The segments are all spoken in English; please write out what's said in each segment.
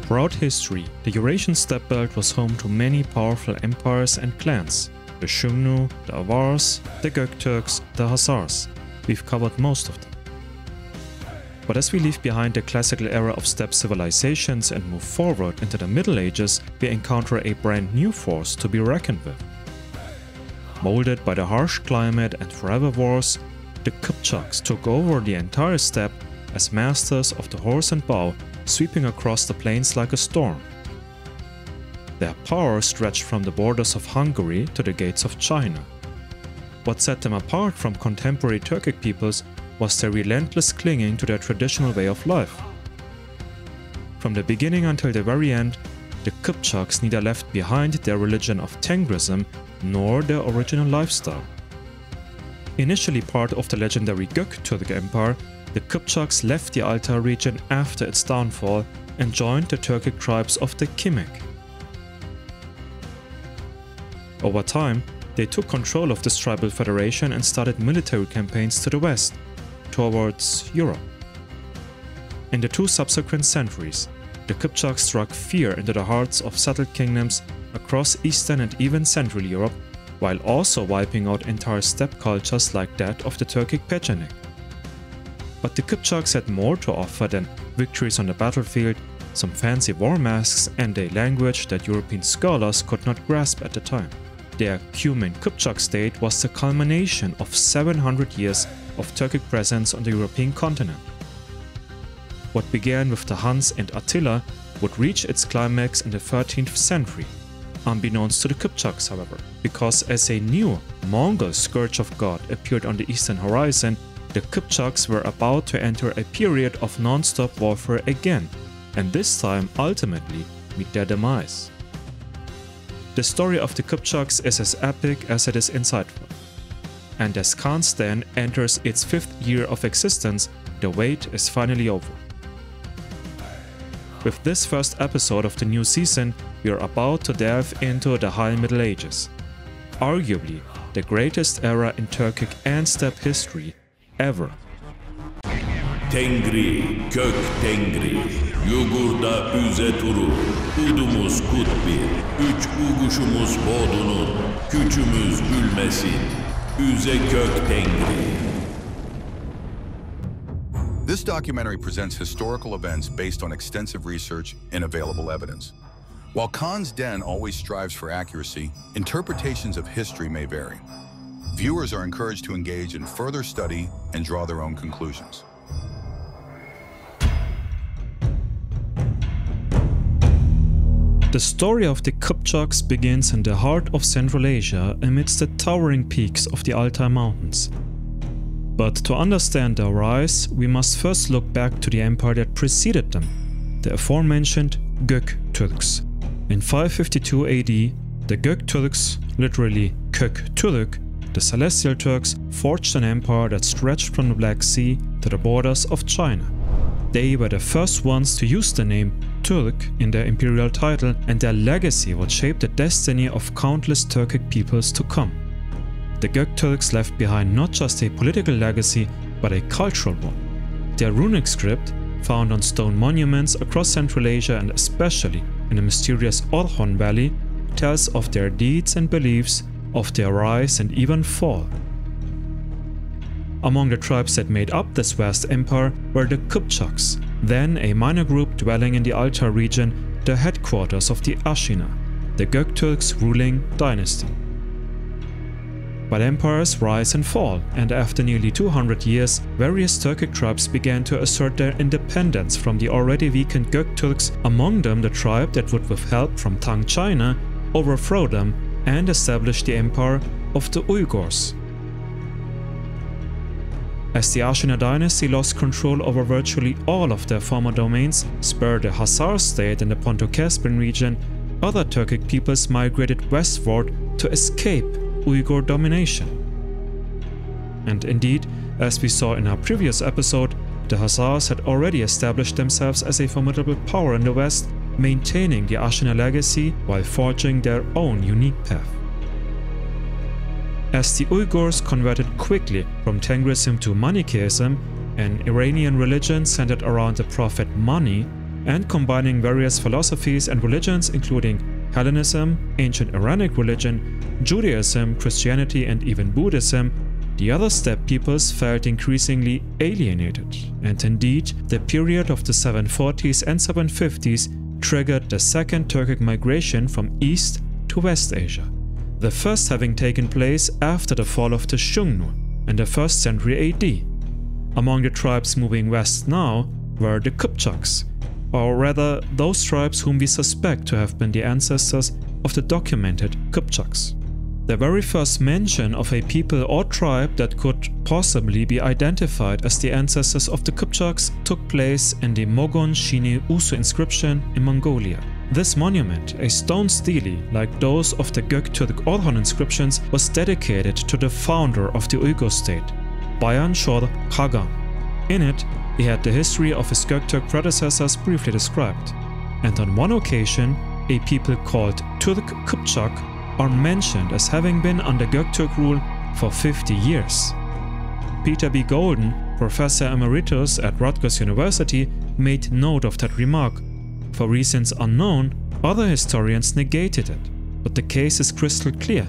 Throughout history, the Eurasian steppe belt was home to many powerful empires and clans: the Xiongnu, the Avars, the Göktürks, the Khazars. We've covered most of them. But as we leave behind the classical era of steppe civilizations and move forward into the Middle Ages, we encounter a brand new force to be reckoned with. Molded by the harsh climate and forever wars, the Kipchaks took over the entire steppe as masters of the horse and bow, sweeping across the plains like a storm. Their power stretched from the borders of Hungary to the gates of China. What set them apart from contemporary Turkic peoples was their relentless clinging to their traditional way of life. From the beginning until the very end, the Kipchaks neither left behind their religion of Tengrism nor their original lifestyle. Initially part of the legendary Göktürk Empire, the Kipchaks left the Altai region after its downfall and joined the Turkic tribes of the Pecheneg. Over time, they took control of this tribal federation and started military campaigns to the west, towards Europe. In the 2 subsequent centuries, the Kipchaks struck fear into the hearts of settled kingdoms across Eastern and even Central Europe, while also wiping out entire steppe cultures like that of the Turkic Pecheneg. But the Kipchaks had more to offer than victories on the battlefield, some fancy war masks, and a language that European scholars could not grasp at the time. Their Cuman-Kipchak state was the culmination of 700 years of Turkic presence on the European continent. What began with the Huns and Attila would reach its climax in the 13th century, unbeknownst to the Kipchaks however, because as a new Mongol scourge of God appeared on the eastern horizon, the Kipchaks were about to enter a period of non-stop warfare again, and this time ultimately meet their demise. The story of the Kipchaks is as epic as it is insightful. And as Khan Köten enters its 5th year of existence, the wait is finally over. With this first episode of the new season, we are about to delve into the High Middle Ages, arguably the greatest era in Turkic and steppe history ever. Tengri, kök tengri, yugurda üze turu, udumuz kutbir, üç uguşumuz bodunun, küçümüz gülmesin, üze kök tengri. This documentary presents historical events based on extensive research and available evidence. While Khan Köten always strives for accuracy, interpretations of history may vary. Viewers are encouraged to engage in further study and draw their own conclusions. The story of the Kipchaks begins in the heart of Central Asia amidst the towering peaks of the Altai Mountains. But to understand their rise, we must first look back to the empire that preceded them, the aforementioned Göktürks. In 552 AD, the Göktürks, literally Köktürk, the Celestial Turks, forged an empire that stretched from the Black Sea to the borders of China. They were the first ones to use the name Turk in their imperial title, and their legacy would shape the destiny of countless Turkic peoples to come. The Göktürks left behind not just a political legacy, but a cultural one. Their runic script, found on stone monuments across Central Asia and especially in the mysterious Orkhon Valley, tells of their deeds and beliefs, of their rise and even fall. Among the tribes that made up this vast empire were the Kipchaks, then a minor group dwelling in the Altai region, the headquarters of the Ashina, the Göktürks' ruling dynasty. But empires rise and fall, and after nearly 200 years, various Turkic tribes began to assert their independence from the already weakened Göktürks, among them the tribe that would, with help from Tang China, overthrow them and establish the empire of the Uyghurs. As the Ashina dynasty lost control over virtually all of their former domains, spurred the Khazar state in the Ponto-Caspian region, other Turkic peoples migrated westward to escape Uyghur domination. And indeed, as we saw in our previous episode, the Khazars had already established themselves as a formidable power in the west, maintaining the Ashina legacy while forging their own unique path. As the Uyghurs converted quickly from Tengrism to Manichaeism, an Iranian religion centered around the prophet Mani, and combining various philosophies and religions including Hellenism, ancient Iranic religion, Judaism, Christianity and even Buddhism, the other steppe peoples felt increasingly alienated, and indeed the period of the 740s and 750s triggered the second Turkic migration from East to West Asia, the first having taken place after the fall of the Xiongnu in the 1st century AD. Among the tribes moving west now were the Kipchaks, or rather those tribes whom we suspect to have been the ancestors of the documented Kipchaks. The very first mention of a people or tribe that could possibly be identified as the ancestors of the Kipchaks took place in the Mogon Shini Usu inscription in Mongolia. This monument, a stone stele like those of the Göktürk Orhon inscriptions, was dedicated to the founder of the Uyghur state, Bayan Shor Khagan. In it, he had the history of his Göktürk predecessors briefly described, and on one occasion, a people called Turkic Kipchak are mentioned as having been under Göktürk rule for 50 years. Peter B. Golden, professor emeritus at Rutgers University, made note of that remark. For reasons unknown, other historians negated it, but the case is crystal clear.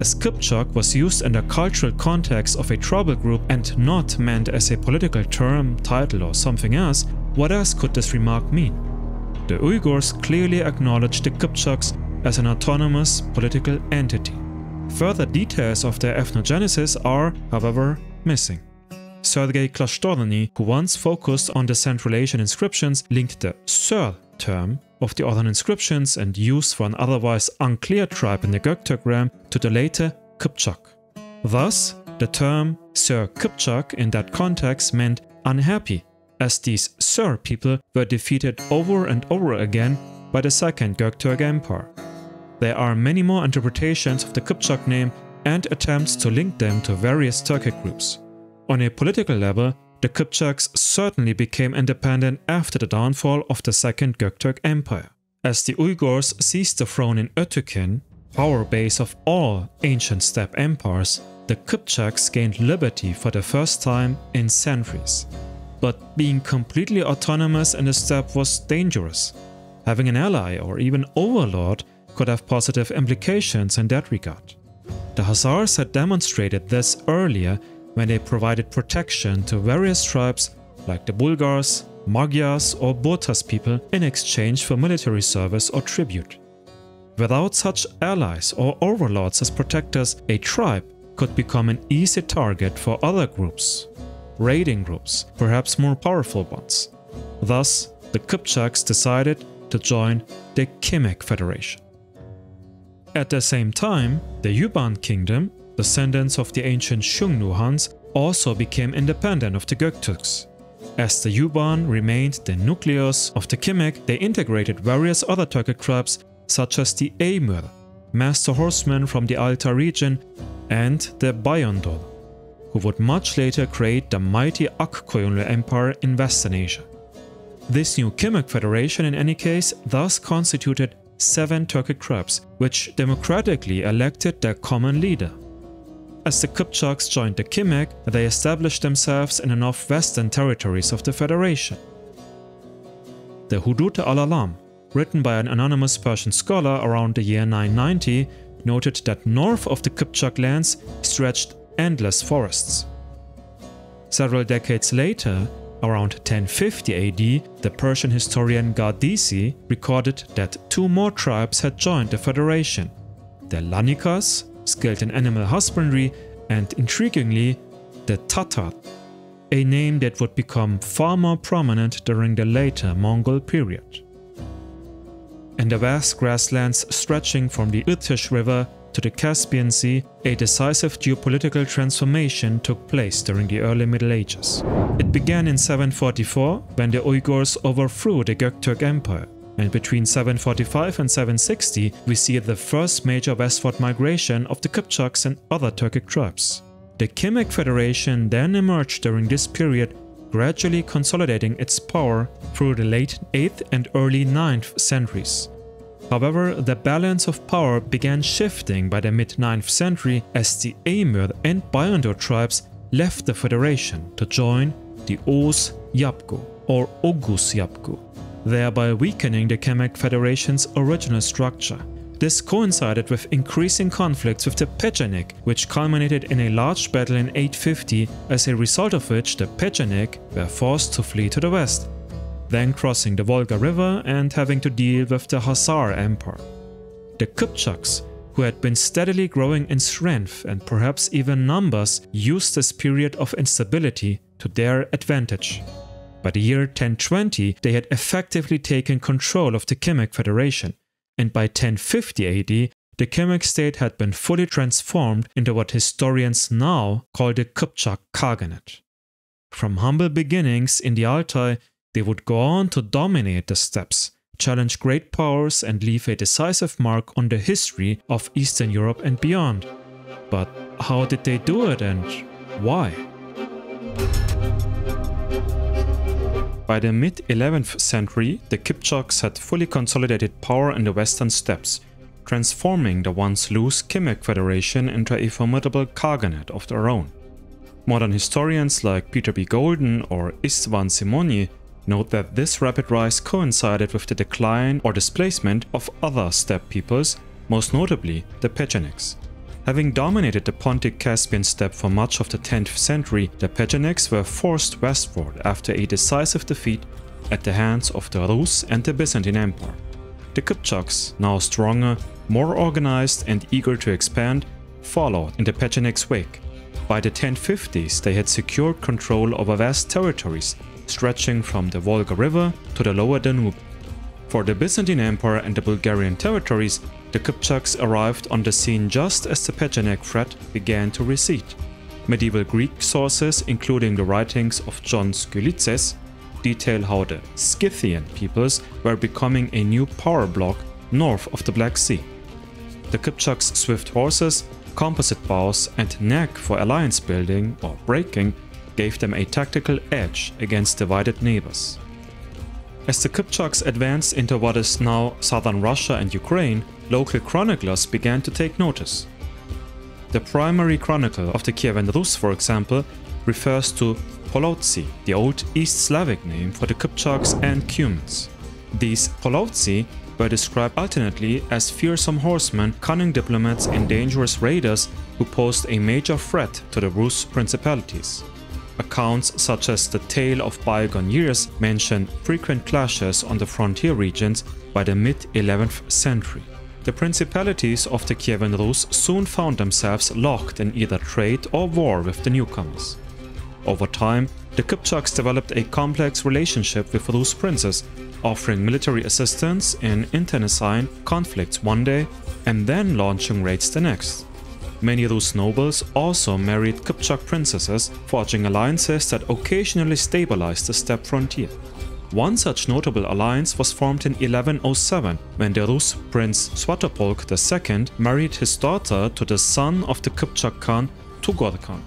As Kipchak was used in the cultural context of a tribal group and not meant as a political term, title or something else, what else could this remark mean? The Uyghurs clearly acknowledged the Kipchaks as an autonomous political entity. Further details of their ethnogenesis are, however, missing. Sergei Klasztorny, who once focused on the Central Asian inscriptions, linked the Ser term of the Orhon inscriptions and used for an otherwise unclear tribe in the Göktürk realm to the later Kipchak. Thus, the term Ser Kipchak in that context meant unhappy, as these Ser people were defeated over and over again by the Second Göktürk Empire. There are many more interpretations of the Kipchak name and attempts to link them to various Turkic groups. On a political level, the Kipchaks certainly became independent after the downfall of the Second Göktürk Empire. As the Uyghurs seized the throne in Ötüken, power base of all ancient steppe empires, the Kipchaks gained liberty for the first time in centuries. But being completely autonomous in the steppe was dangerous. Having an ally or even overlord could have positive implications in that regard. The Khazars had demonstrated this earlier when they provided protection to various tribes like the Bulgars, Magyars or Burtas people in exchange for military service or tribute. Without such allies or overlords as protectors, a tribe could become an easy target for other groups, raiding groups, perhaps more powerful ones. Thus, the Kipchaks decided to join the Kievan Federation. At the same time, the Yuban kingdom, descendants of the ancient Xiongnu Hans, also became independent of the Göktürks. As the Yuban remained the nucleus of the Kievan, they integrated various other Turkic tribes such as the Amur, master horsemen from the Altai region, and the Bayandol, who would much later create the mighty Akkoyunlu Empire in Western Asia. This new Kievan Federation in any case thus constituted 7 Turkic tribes, which democratically elected their common leader. As the Kipchaks joined the Kievan, they established themselves in the northwestern territories of the Federation. The Hudud al-Alam, written by an anonymous Persian scholar around the year 990, noted that north of the Kipchak lands stretched endless forests. Several decades later, around 1050 AD, the Persian historian Gardisi recorded that 2 more tribes had joined the Federation: the Lanikas, skilled in animal husbandry, and intriguingly, the Tatar, a name that would become far more prominent during the later Mongol period. In the vast grasslands stretching from the Irtysh River to the Caspian Sea, a decisive geopolitical transformation took place during the early Middle Ages. It began in 744 when the Uyghurs overthrew the Göktürk Empire, and between 745 and 760 we see the first major westward migration of the Kipchaks and other Turkic tribes. The Kievan Federation then emerged during this period, gradually consolidating its power through the late 8th and early 9th centuries. However, the balance of power began shifting by the mid-9th century as the Amur and Bayandur tribes left the Federation to join the Oghuz Yapgu or Oghuz Yapgu, thereby weakening the Kipchak Federation's original structure. This coincided with increasing conflicts with the Pecheneg, which culminated in a large battle in 850, as a result of which the Pecheneg were forced to flee to the west, then crossing the Volga River and having to deal with the Khazar Empire. The Kipchaks, who had been steadily growing in strength and perhaps even numbers, used this period of instability to their advantage. By the year 1020, they had effectively taken control of the Kipchak Federation, and by 1050 AD, the Kipchak state had been fully transformed into what historians now call the Kipchak Khaganate. From humble beginnings in the Altai, they would go on to dominate the steppes, challenge great powers and leave a decisive mark on the history of Eastern Europe and beyond. But how did they do it and why? By the mid-11th century, the Kipchaks had fully consolidated power in the western steppes, transforming the once loose Kipchak Federation into a formidable Khaganate of their own. Modern historians like Peter B. Golden or Istvan Simoni note that this rapid rise coincided with the decline or displacement of other steppe peoples, most notably the Pechenegs. Having dominated the Pontic-Caspian steppe for much of the 10th century, the Pechenegs were forced westward after a decisive defeat at the hands of the Rus and the Byzantine Empire. The Kipchaks, now stronger, more organized and eager to expand, followed in the Pechenegs' wake. By the 1050s, they had secured control over vast territories, stretching from the Volga River to the lower Danube. For the Byzantine Empire and the Bulgarian territories, the Kipchaks arrived on the scene just as the Pecheneg threat began to recede. Medieval Greek sources, including the writings of John Skylitzes, detail how the Scythian peoples were becoming a new power bloc north of the Black Sea. The Kipchaks' swift horses, composite bows, and knack for alliance building or breaking gave them a tactical edge against divided neighbors. As the Kipchaks advanced into what is now southern Russia and Ukraine, local chroniclers began to take notice. The primary chronicle of the Kievan Rus, for example, refers to Polotsi, the old East Slavic name for the Kipchaks and Cumans. These Polotsi were described alternately as fearsome horsemen, cunning diplomats, and dangerous raiders who posed a major threat to the Rus principalities. Accounts such as the Tale of Bygone Years mention frequent clashes on the frontier regions by the mid-11th century. The principalities of the Kievan Rus soon found themselves locked in either trade or war with the newcomers. Over time, the Kipchaks developed a complex relationship with Rus princes, offering military assistance in internecine conflicts one day and then launching raids the next. Many Rus nobles also married Kipchak princesses, forging alliances that occasionally stabilized the steppe frontier. One such notable alliance was formed in 1107, when the Rus prince Swatopolk II married his daughter to the son of the Kipchak Khan, Tugor Khan.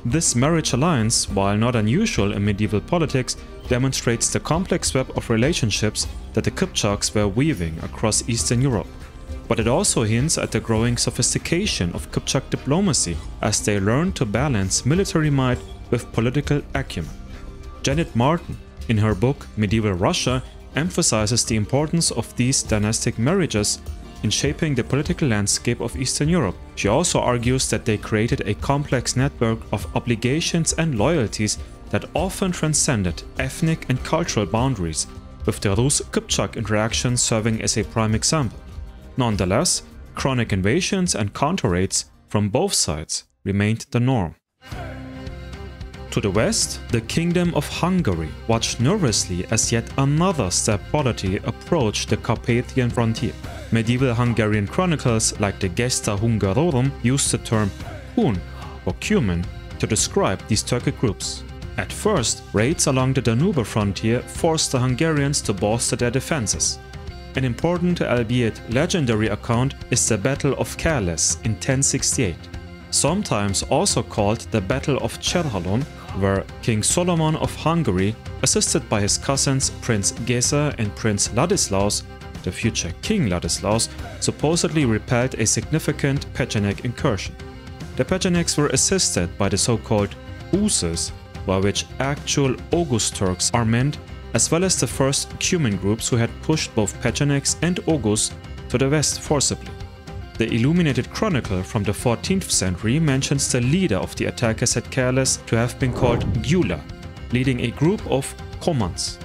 This marriage alliance, while not unusual in medieval politics, demonstrates the complex web of relationships that the Kipchaks were weaving across Eastern Europe. But it also hints at the growing sophistication of Kipchak diplomacy as they learned to balance military might with political acumen. Janet Martin, in her book Medieval Russia, emphasizes the importance of these dynastic marriages in shaping the political landscape of Eastern Europe. She also argues that they created a complex network of obligations and loyalties that often transcended ethnic and cultural boundaries, with the Rus-Kipchak interaction serving as a prime example. Nonetheless, chronic invasions and counter-raids from both sides remained the norm. To the west, the Kingdom of Hungary watched nervously as yet another steppe polity approached the Carpathian frontier. Medieval Hungarian chronicles like the Gesta Hungarorum used the term Hun or Cuman to describe these Turkic groups. At first, raids along the Danube frontier forced the Hungarians to bolster their defenses. An important, albeit legendary account is the Battle of Kerles in 1068, sometimes also called the Battle of Cherhalon, where King Solomon of Hungary, assisted by his cousins Prince Geza and Prince Ladislaus, the future King Ladislaus, supposedly repelled a significant Pecheneg incursion. The Pechenegs were assisted by the so-called Uses, by which actual Göktürks are meant, as well as the first Cuman groups who had pushed both Pechenegs and Oghuz to the west forcibly. The illuminated chronicle from the 14th century mentions the leader of the attackers at Carles to have been called Gyula, leading a group of Cumans.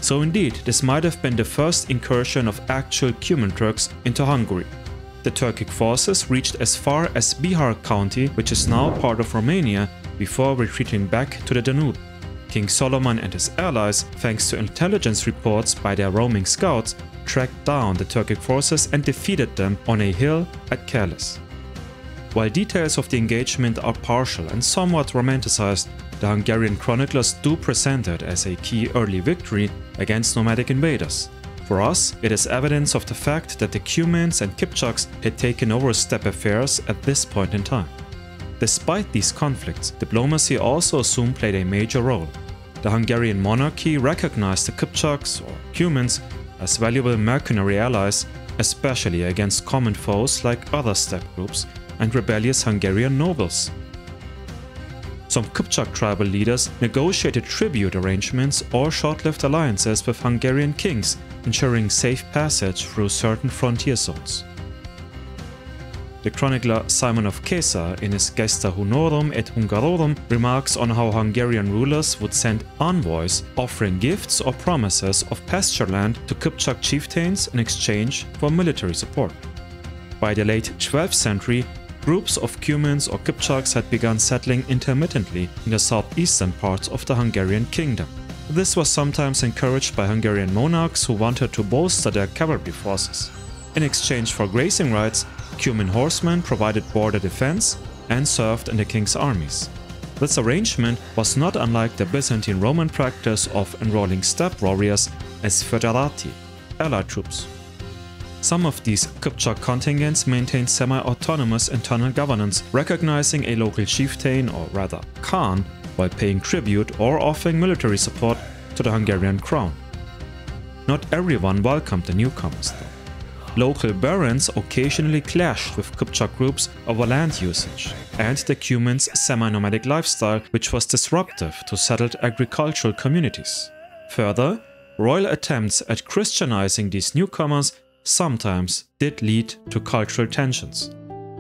So indeed, this might have been the first incursion of actual Cuman Turks into Hungary. The Turkic forces reached as far as Bihar County, which is now part of Romania, before retreating back to the Danube. King Solomon and his allies, thanks to intelligence reports by their roaming scouts, tracked down the Turkic forces and defeated them on a hill at Carles. While details of the engagement are partial and somewhat romanticized, the Hungarian chroniclers do present it as a key early victory against nomadic invaders. For us, it is evidence of the fact that the Cumans and Kipchaks had taken over steppe affairs at this point in time. Despite these conflicts, diplomacy also soon played a major role. The Hungarian monarchy recognized the Kipchaks, or Cumans, as valuable mercenary allies, especially against common foes like other steppe groups and rebellious Hungarian nobles. Some Kipchak tribal leaders negotiated tribute arrangements or short-lived alliances with Hungarian kings, ensuring safe passage through certain frontier zones. The chronicler Simon of Caesar, in his Gesta Hunorum et Hungarorum, remarks on how Hungarian rulers would send envoys offering gifts or promises of pasture land to Kipchak chieftains in exchange for military support. By the late 12th century, groups of Cumans or Kipchaks had begun settling intermittently in the southeastern parts of the Hungarian kingdom. This was sometimes encouraged by Hungarian monarchs who wanted to bolster their cavalry forces. In exchange for grazing rights, Cuman horsemen provided border defense and served in the king's armies. This arrangement was not unlike the Byzantine Roman practice of enrolling steppe warriors as foederati, allied troops. Some of these Kipchak contingents maintained semi-autonomous internal governance, recognizing a local chieftain, or rather Khan, while paying tribute or offering military support to the Hungarian crown. Not everyone welcomed the newcomers, though. Local barons occasionally clashed with Kipchak groups over land usage, and the Cumans' semi-nomadic lifestyle, which was disruptive to settled agricultural communities. Further, royal attempts at Christianizing these newcomers sometimes did lead to cultural tensions.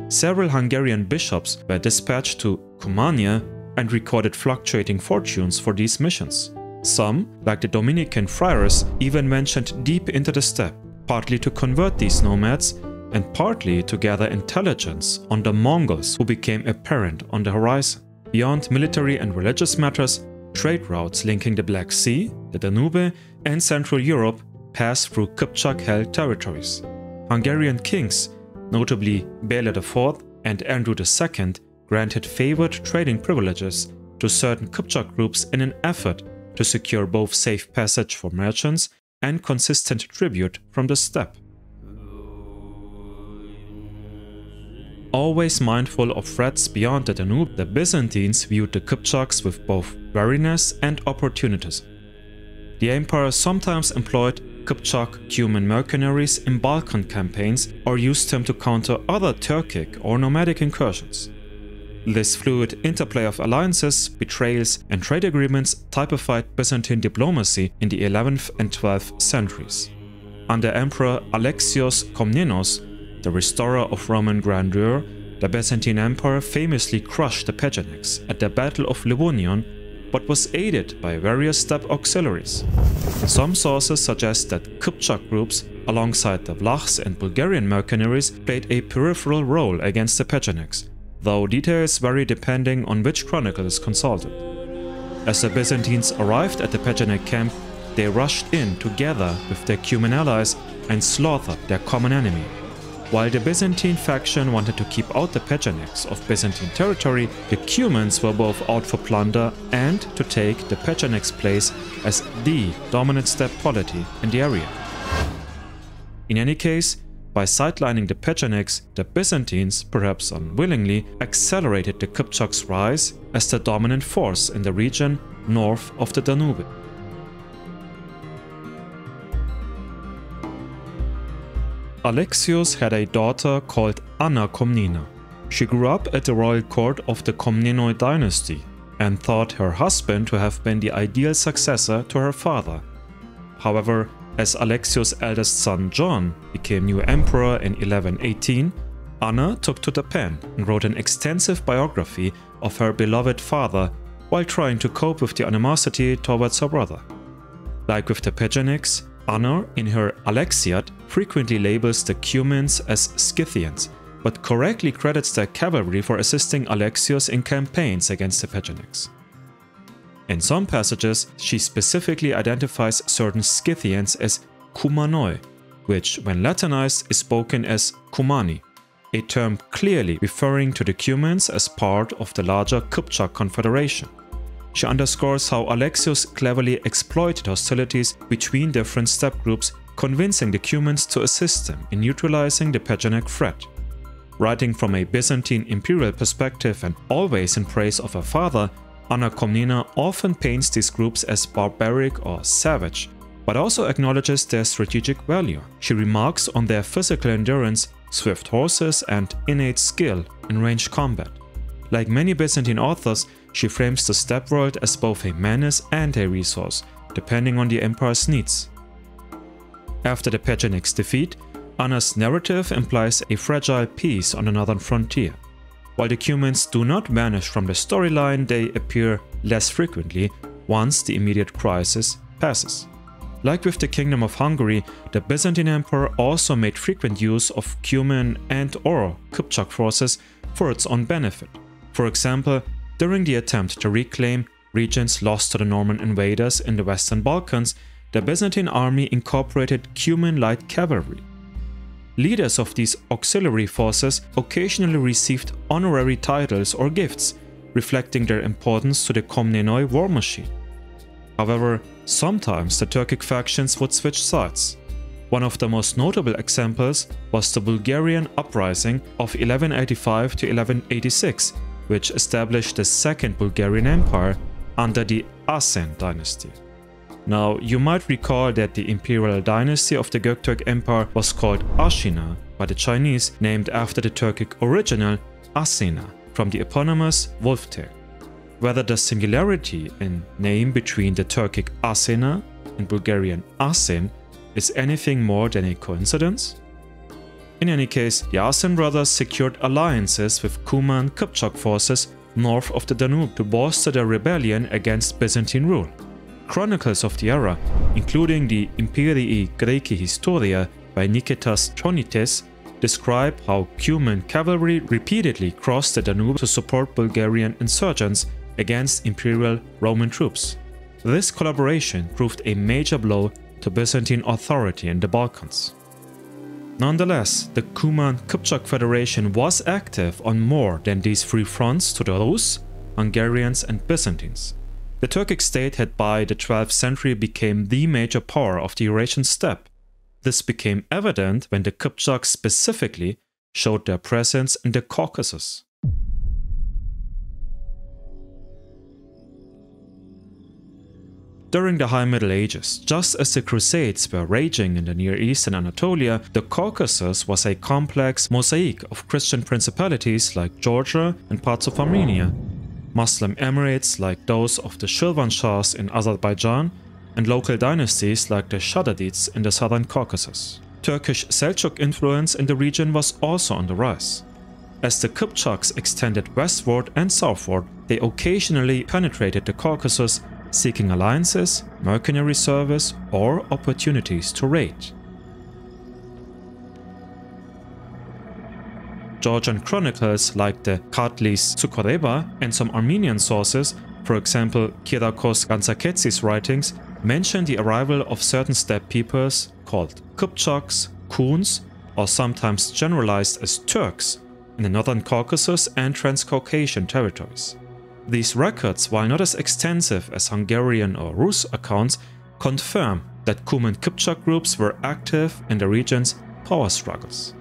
Several Hungarian bishops were dispatched to Cumania and recorded fluctuating fortunes for these missions. Some, like the Dominican friars, even ventured deep into the steppe, partly to convert these nomads and partly to gather intelligence on the Mongols who became apparent on the horizon. Beyond military and religious matters, trade routes linking the Black Sea, the Danube, and Central Europe passed through Kipchak-held territories. Hungarian kings, notably Béla IV and Andrew II, granted favored trading privileges to certain Kipchak groups in an effort to secure both safe passage for merchants and consistent tribute from the steppe. Always mindful of threats beyond the Danube, the Byzantines viewed the Kipchaks with both wariness and opportunism. The empire sometimes employed Kipchak Cuman mercenaries in Balkan campaigns or used them to counter other Turkic or nomadic incursions. This fluid interplay of alliances, betrayals, and trade agreements typified Byzantine diplomacy in the 11th and 12th centuries. Under Emperor Alexios Komnenos, the restorer of Roman grandeur, the Byzantine Empire famously crushed the Pechenegs at the Battle of Livonion, but was aided by various steppe auxiliaries. Some sources suggest that Kipchak groups, alongside the Vlachs and Bulgarian mercenaries, played a peripheral role against the Pechenegs, though details vary depending on which chronicle is consulted. As the Byzantines arrived at the Pecheneg camp, they rushed in together with their Cuman allies and slaughtered their common enemy. While the Byzantine faction wanted to keep out the Pechenegs of Byzantine territory, the Cumans were both out for plunder and to take the Pechenegs' place as the dominant steppe polity in the area. In any case, by sidelining the Pechenegs, the Byzantines, perhaps unwillingly, accelerated the Kipchaks' rise as the dominant force in the region north of the Danube. Alexios had a daughter called Anna Komnena. She grew up at the royal court of the Komnenoi dynasty and thought her husband to have been the ideal successor to her father, However, as Alexios' eldest son John became new emperor in 1118, Anna took to the pen and wrote an extensive biography of her beloved father while trying to cope with the animosity towards her brother. Like with the Pechenegs, Anna, in her Alexiad, frequently labels the Cumans as Scythians, but correctly credits their cavalry for assisting Alexios in campaigns against the Pechenegs. In some passages, she specifically identifies certain Scythians as Cumanoi, which, when Latinized, is spoken as Cumani, a term clearly referring to the Cumans as part of the larger Kipchak Confederation. She underscores how Alexios cleverly exploited hostilities between different steppe groups, convincing the Cumans to assist him in neutralizing the Pecheneg threat. Writing from a Byzantine imperial perspective and always in praise of her father, Anna Komnena often paints these groups as barbaric or savage, but also acknowledges their strategic value. She remarks on their physical endurance, swift horses, and innate skill in ranged combat. Like many Byzantine authors, she frames the steppe world as both a menace and a resource, depending on the empire's needs. After the Pechenegs' defeat, Anna's narrative implies a fragile peace on the northern frontier. While the Cumans do not vanish from the storyline, they appear less frequently once the immediate crisis passes. Like with the Kingdom of Hungary, the Byzantine Emperor also made frequent use of Cuman and/or Kipchak forces for its own benefit. For example, during the attempt to reclaim regions lost to the Norman invaders in the Western Balkans, the Byzantine army incorporated Cuman light cavalry. Leaders of these auxiliary forces occasionally received honorary titles or gifts, reflecting their importance to the Komnenoi war machine. However, sometimes the Turkic factions would switch sides. One of the most notable examples was the Bulgarian uprising of 1185 to 1186, which established the Second Bulgarian Empire under the Asen dynasty. Now, you might recall that the imperial dynasty of the Göktürk Empire was called Ashina by the Chinese, named after the Turkic original Asena from the eponymous wolf tale. Whether the similarity in name between the Turkic Asena and Bulgarian Asen is anything more than a coincidence? In any case, the Asen brothers secured alliances with Cuman-Kipchak forces north of the Danube to bolster their rebellion against Byzantine rule. Chronicles of the era, including the Imperii Graeci Historia by Niketas Tronites, describe how Cuman cavalry repeatedly crossed the Danube to support Bulgarian insurgents against Imperial Roman troops. This collaboration proved a major blow to Byzantine authority in the Balkans. Nonetheless, the Cuman-Kipchak Federation was active on more than these three fronts to the Rus, Hungarians and Byzantines. The Turkic state had by the 12th century become the major power of the Eurasian steppe. This became evident when the Kipchaks specifically showed their presence in the Caucasus. During the High Middle Ages, just as the Crusades were raging in the Near East and Anatolia, the Caucasus was a complex mosaic of Christian principalities like Georgia and parts of Armenia, Muslim emirates like those of the Shirvan Shahs in Azerbaijan, and local dynasties like the Shaddadids in the southern Caucasus. Turkish Seljuk influence in the region was also on the rise. As the Kipchaks extended westward and southward, they occasionally penetrated the Caucasus, seeking alliances, mercenary service, or opportunities to raid. Georgian chronicles like the Kartlis Tsukoreba and some Armenian sources, for example Kyriakos Gantzaketsis' writings, mention the arrival of certain steppe peoples called Kipchaks, Kuns, or sometimes generalized as Turks, in the northern Caucasus and Transcaucasian territories. These records, while not as extensive as Hungarian or Rus accounts, confirm that Cuman-Kipchak groups were active in the region's power struggles.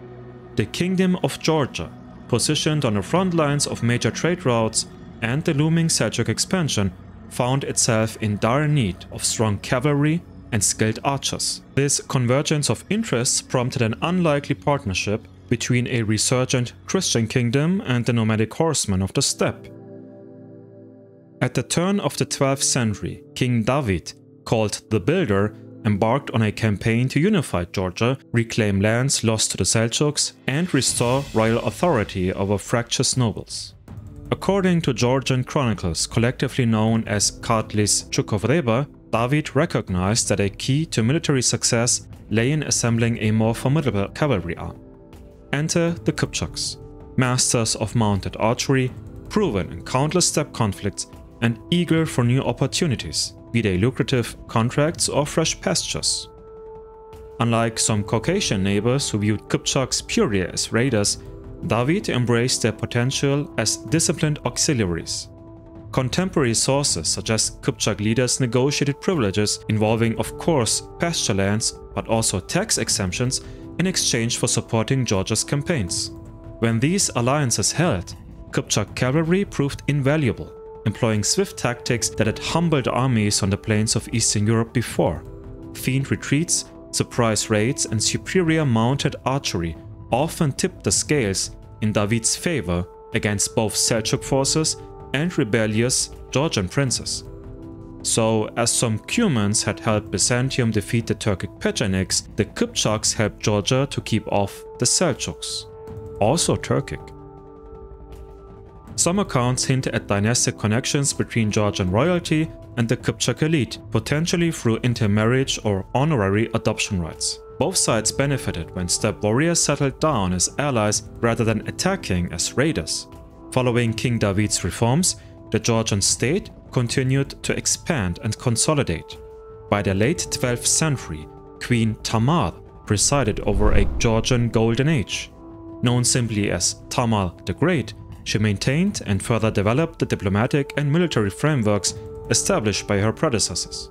The Kingdom of Georgia, positioned on the front lines of major trade routes and the looming Seljuk expansion, found itself in dire need of strong cavalry and skilled archers. This convergence of interests prompted an unlikely partnership between a resurgent Christian kingdom and the nomadic horsemen of the steppe. At the turn of the 12th century, King David, called the Builder, embarked on a campaign to unify Georgia, reclaim lands lost to the Seljuks, and restore royal authority over fractious nobles. According to Georgian chronicles collectively known as Kartlis Chukovreba, David recognized that a key to military success lay in assembling a more formidable cavalry arm. Enter the Kipchaks, masters of mounted archery, proven in countless steppe conflicts, and eager for new opportunities, be they lucrative contracts or fresh pastures. Unlike some Caucasian neighbors who viewed Kipchaks purely as raiders, David embraced their potential as disciplined auxiliaries. Contemporary sources suggest Kipchak leaders negotiated privileges involving, of course, pasture lands, but also tax exemptions in exchange for supporting Georgia's campaigns. When these alliances held, Kipchak cavalry proved invaluable, employing swift tactics that had humbled armies on the plains of Eastern Europe before. Feint retreats, surprise raids, and superior mounted archery often tipped the scales in David's favor against both Seljuk forces and rebellious Georgian princes. So, as some Cumans had helped Byzantium defeat the Turkic Pechenegs, the Kipchaks helped Georgia to keep off the Seljuks, also Turkic. Some accounts hint at dynastic connections between Georgian royalty and the Kipchak elite, potentially through intermarriage or honorary adoption rights. Both sides benefited when steppe warriors settled down as allies rather than attacking as raiders. Following King David's reforms, the Georgian state continued to expand and consolidate. By the late 12th century, Queen Tamar presided over a Georgian Golden Age. Known simply as Tamar the Great, she maintained and further developed the diplomatic and military frameworks established by her predecessors.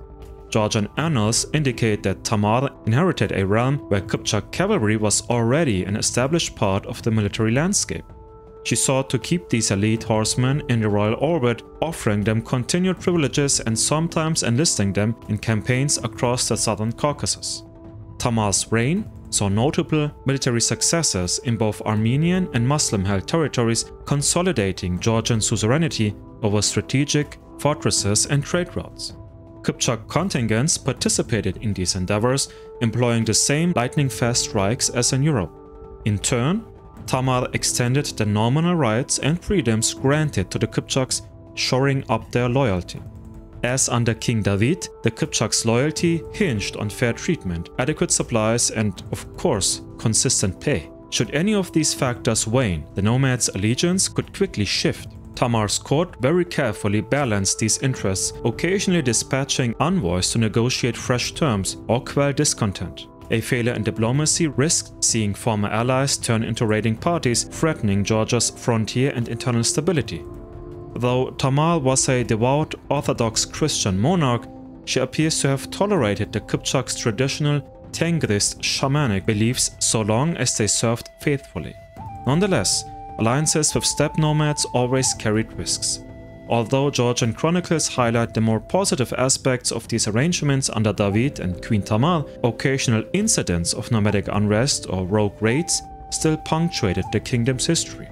Georgian annals indicate that Tamar inherited a realm where Kipchak cavalry was already an established part of the military landscape. She sought to keep these elite horsemen in the royal orbit, offering them continued privileges and sometimes enlisting them in campaigns across the southern Caucasus. Tamar's reign saw notable military successes in both Armenian and Muslim-held territories, consolidating Georgian suzerainty over strategic fortresses and trade routes. Kipchak contingents participated in these endeavors, employing the same lightning-fast strikes as in Europe. In turn, Tamar extended the nominal rights and freedoms granted to the Kipchaks, shoring up their loyalty. As under King David, the Kipchaks' loyalty hinged on fair treatment, adequate supplies, and, of course, consistent pay. Should any of these factors wane, the nomads' allegiance could quickly shift. Tamar's court very carefully balanced these interests, occasionally dispatching envoys to negotiate fresh terms or quell discontent. A failure in diplomacy risked seeing former allies turn into raiding parties, threatening Georgia's frontier and internal stability. Though Tamar was a devout Orthodox Christian monarch, she appears to have tolerated the Kipchaks' traditional Tengrist shamanic beliefs so long as they served faithfully. Nonetheless, alliances with steppe nomads always carried risks. Although Georgian chronicles highlight the more positive aspects of these arrangements under David and Queen Tamar, occasional incidents of nomadic unrest or rogue raids still punctuated the kingdom's history.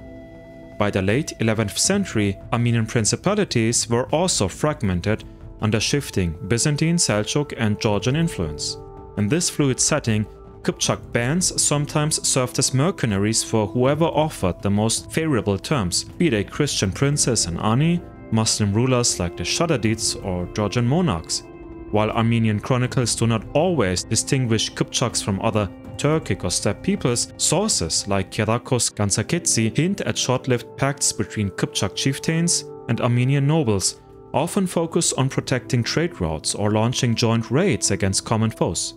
By the late 11th century, Armenian principalities were also fragmented under shifting Byzantine, Seljuk, and Georgian influence. In this fluid setting, Kipchak bands sometimes served as mercenaries for whoever offered the most favorable terms, be they Christian princes and Ani, Muslim rulers like the Shaddadids, or Georgian monarchs. While Armenian chronicles do not always distinguish Kipchaks from other Turkic or steppe peoples, sources like Kyriakos Ganzaketsi hint at short-lived pacts between Kipchak chieftains and Armenian nobles, often focus on protecting trade routes or launching joint raids against common foes.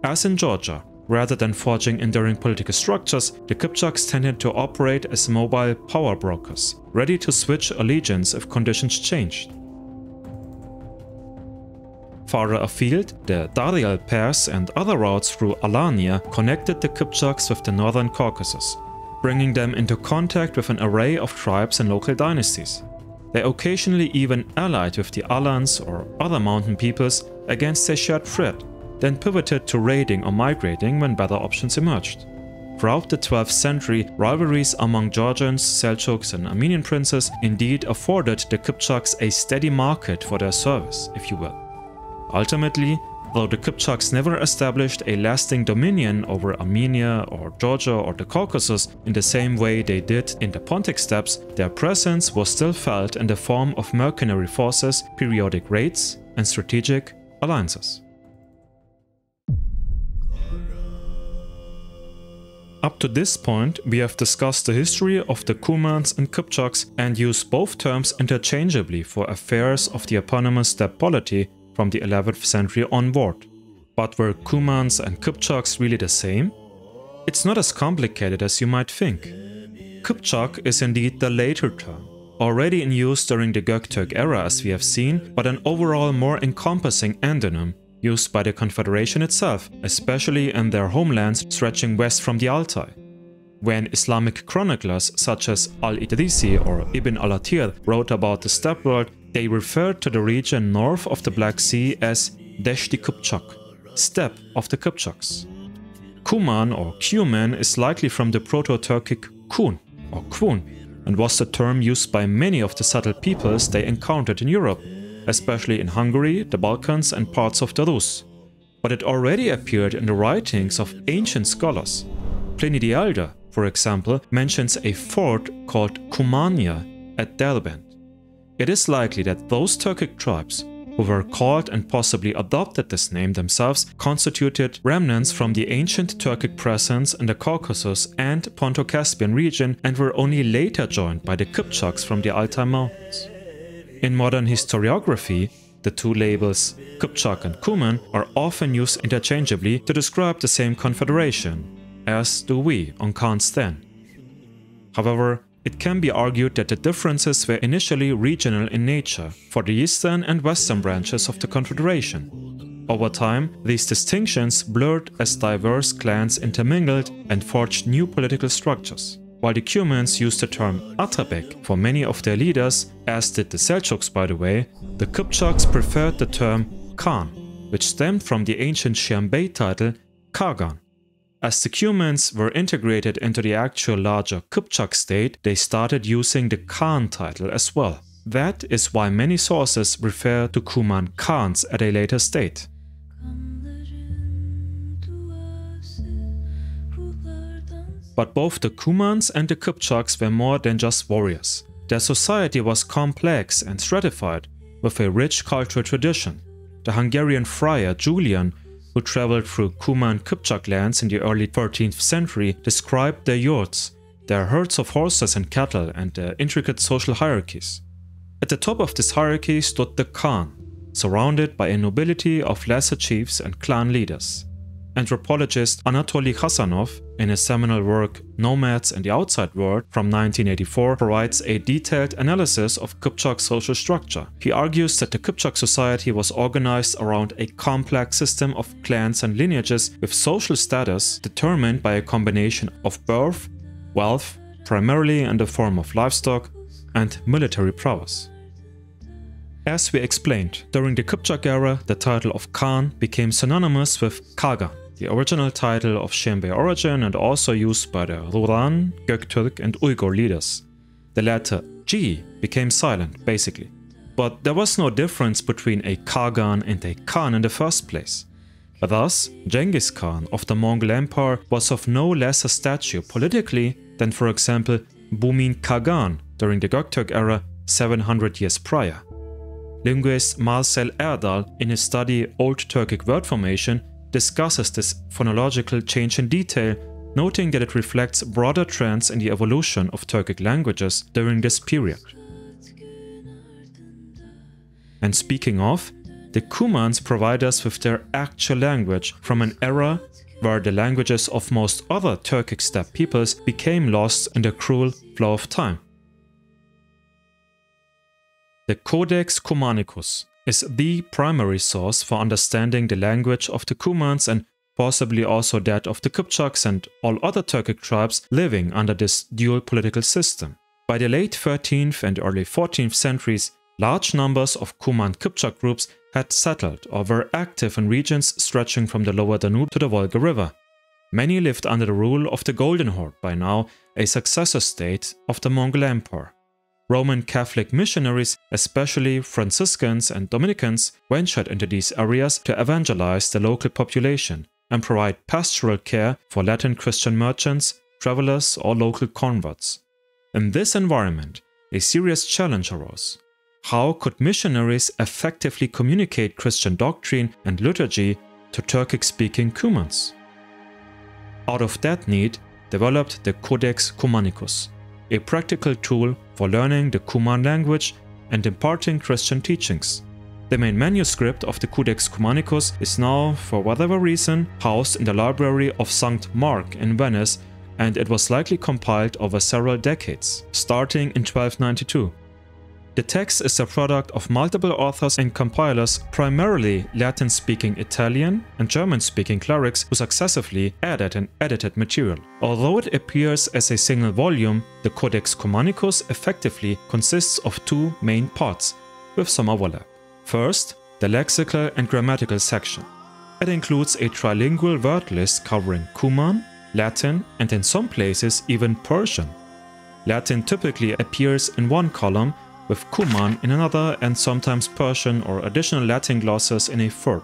As in Georgia, rather than forging enduring political structures, the Kipchaks tended to operate as mobile power brokers, ready to switch allegiance if conditions changed. Farther afield, the Daryal Pass and other routes through Alania connected the Kipchaks with the northern Caucasus, bringing them into contact with an array of tribes and local dynasties. They occasionally even allied with the Alans or other mountain peoples against a shared threat, then pivoted to raiding or migrating when better options emerged. Throughout the 12th century, rivalries among Georgians, Seljuks, and Armenian princes indeed afforded the Kipchaks a steady market for their service, if you will. Ultimately, Though the Kipchaks never established a lasting dominion over Armenia or Georgia or the Caucasus in the same way they did in the Pontic steppes, their presence was still felt in the form of mercenary forces, periodic raids, and strategic alliances. Up to this point, we have discussed the history of the Cumans and Kipchaks and used both terms interchangeably for affairs of the eponymous steppe polity from the 11th century onward. But were Cumans and Kipchaks really the same? It's not as complicated as you might think. Kipchak is indeed the later term, already in use during the Göktürk era as we have seen, but an overall more encompassing endonym used by the Confederation itself, especially in their homelands stretching west from the Altai. When Islamic chroniclers such as Al-Idrisi or Ibn al-Athir wrote about the steppe world, they referred to the region north of the Black Sea as Deshti Kipchak, steppe of the Kipchaks. Cuman or Cuman is likely from the Proto-Turkic kun or kvun, and was the term used by many of the settled peoples they encountered in Europe, especially in Hungary, the Balkans and parts of the Rus. But it already appeared in the writings of ancient scholars. Pliny the Elder, for example, mentions a fort called Cumania at Derbent. It is likely that those Turkic tribes, who were called and possibly adopted this name themselves, constituted remnants from the ancient Turkic presence in the Caucasus and Ponto-Caspian region and were only later joined by the Kipchaks from the Altai Mountains. In modern historiography, the two labels Kipchak and Cuman are often used interchangeably to describe the same confederation, as do we on Khan Köten. However, it can be argued that the differences were initially regional in nature for the eastern and western branches of the confederation. Over time, these distinctions blurred as diverse clans intermingled and forged new political structures. While the Cumans used the term Atabek for many of their leaders, as did the Seljuks by the way, the Kipchaks preferred the term Khan, which stemmed from the ancient Xiongnu title Kagan. As the Cumans were integrated into the actual larger Kipchak state, they started using the Khan title as well. That is why many sources refer to Cuman Khans at a later state. But both the Cumans and the Kipchaks were more than just warriors. Their society was complex and stratified, with a rich cultural tradition. The Hungarian friar Julian, who traveled through Cuman-Kipchak lands in the early 13th century, described their yurts, their herds of horses and cattle, and their intricate social hierarchies. At the top of this hierarchy stood the Khan, surrounded by a nobility of lesser chiefs and clan leaders. Anthropologist Anatoly Khazanov, in his seminal work Nomads and the Outside World from 1984, provides a detailed analysis of Kipchak social structure. He argues that the Kipchak society was organized around a complex system of clans and lineages with social status determined by a combination of birth, wealth, primarily in the form of livestock, and military prowess. As we explained, during the Kipchak era, the title of Khan became synonymous with Kagan, the original title of Xiongnu origin and also used by the Ruran, Göktürk and Uyghur leaders. The letter G became silent, basically. But there was no difference between a Kagan and a Khan in the first place. Thus, Genghis Khan of the Mongol Empire was of no lesser stature politically than, for example, Bumin Kagan during the Göktürk era 700 years prior. Linguist Marcel Erdal, in his study Old Turkic Word Formation, discusses this phonological change in detail, noting that it reflects broader trends in the evolution of Turkic languages during this period. And speaking of, the Cumans provide us with their actual language from an era where the languages of most other Turkic steppe peoples became lost in the cruel flow of time. The Codex Cumanicus is the primary source for understanding the language of the Cumans and possibly also that of the Kipchaks and all other Turkic tribes living under this dual political system. By the late 13th and early 14th centuries, large numbers of Cuman-Kipchak groups had settled or were active in regions stretching from the lower Danube to the Volga River. Many lived under the rule of the Golden Horde, by now a successor state of the Mongol Empire. Roman Catholic missionaries, especially Franciscans and Dominicans, ventured into these areas to evangelize the local population and provide pastoral care for Latin Christian merchants, travelers, or local converts. In this environment, a serious challenge arose. How could missionaries effectively communicate Christian doctrine and liturgy to Turkic-speaking Cumans? Out of that need, developed the Codex Cumanicus, a practical tool for learning the Cuman language and imparting Christian teachings. The main manuscript of the Codex Cumanicus is now, for whatever reason, housed in the library of St. Mark in Venice, and it was likely compiled over several decades, starting in 1292. The text is a product of multiple authors and compilers, primarily Latin-speaking Italian and German-speaking clerics who successively added and edited material. Although it appears as a single volume, the Codex Cumanicus effectively consists of two main parts, with some overlap. First, the lexical and grammatical section. It includes a trilingual word list covering Cuman, Latin, and in some places even Persian. Latin typically appears in one column, with Cuman in another, and sometimes Persian or additional Latin glosses in a third.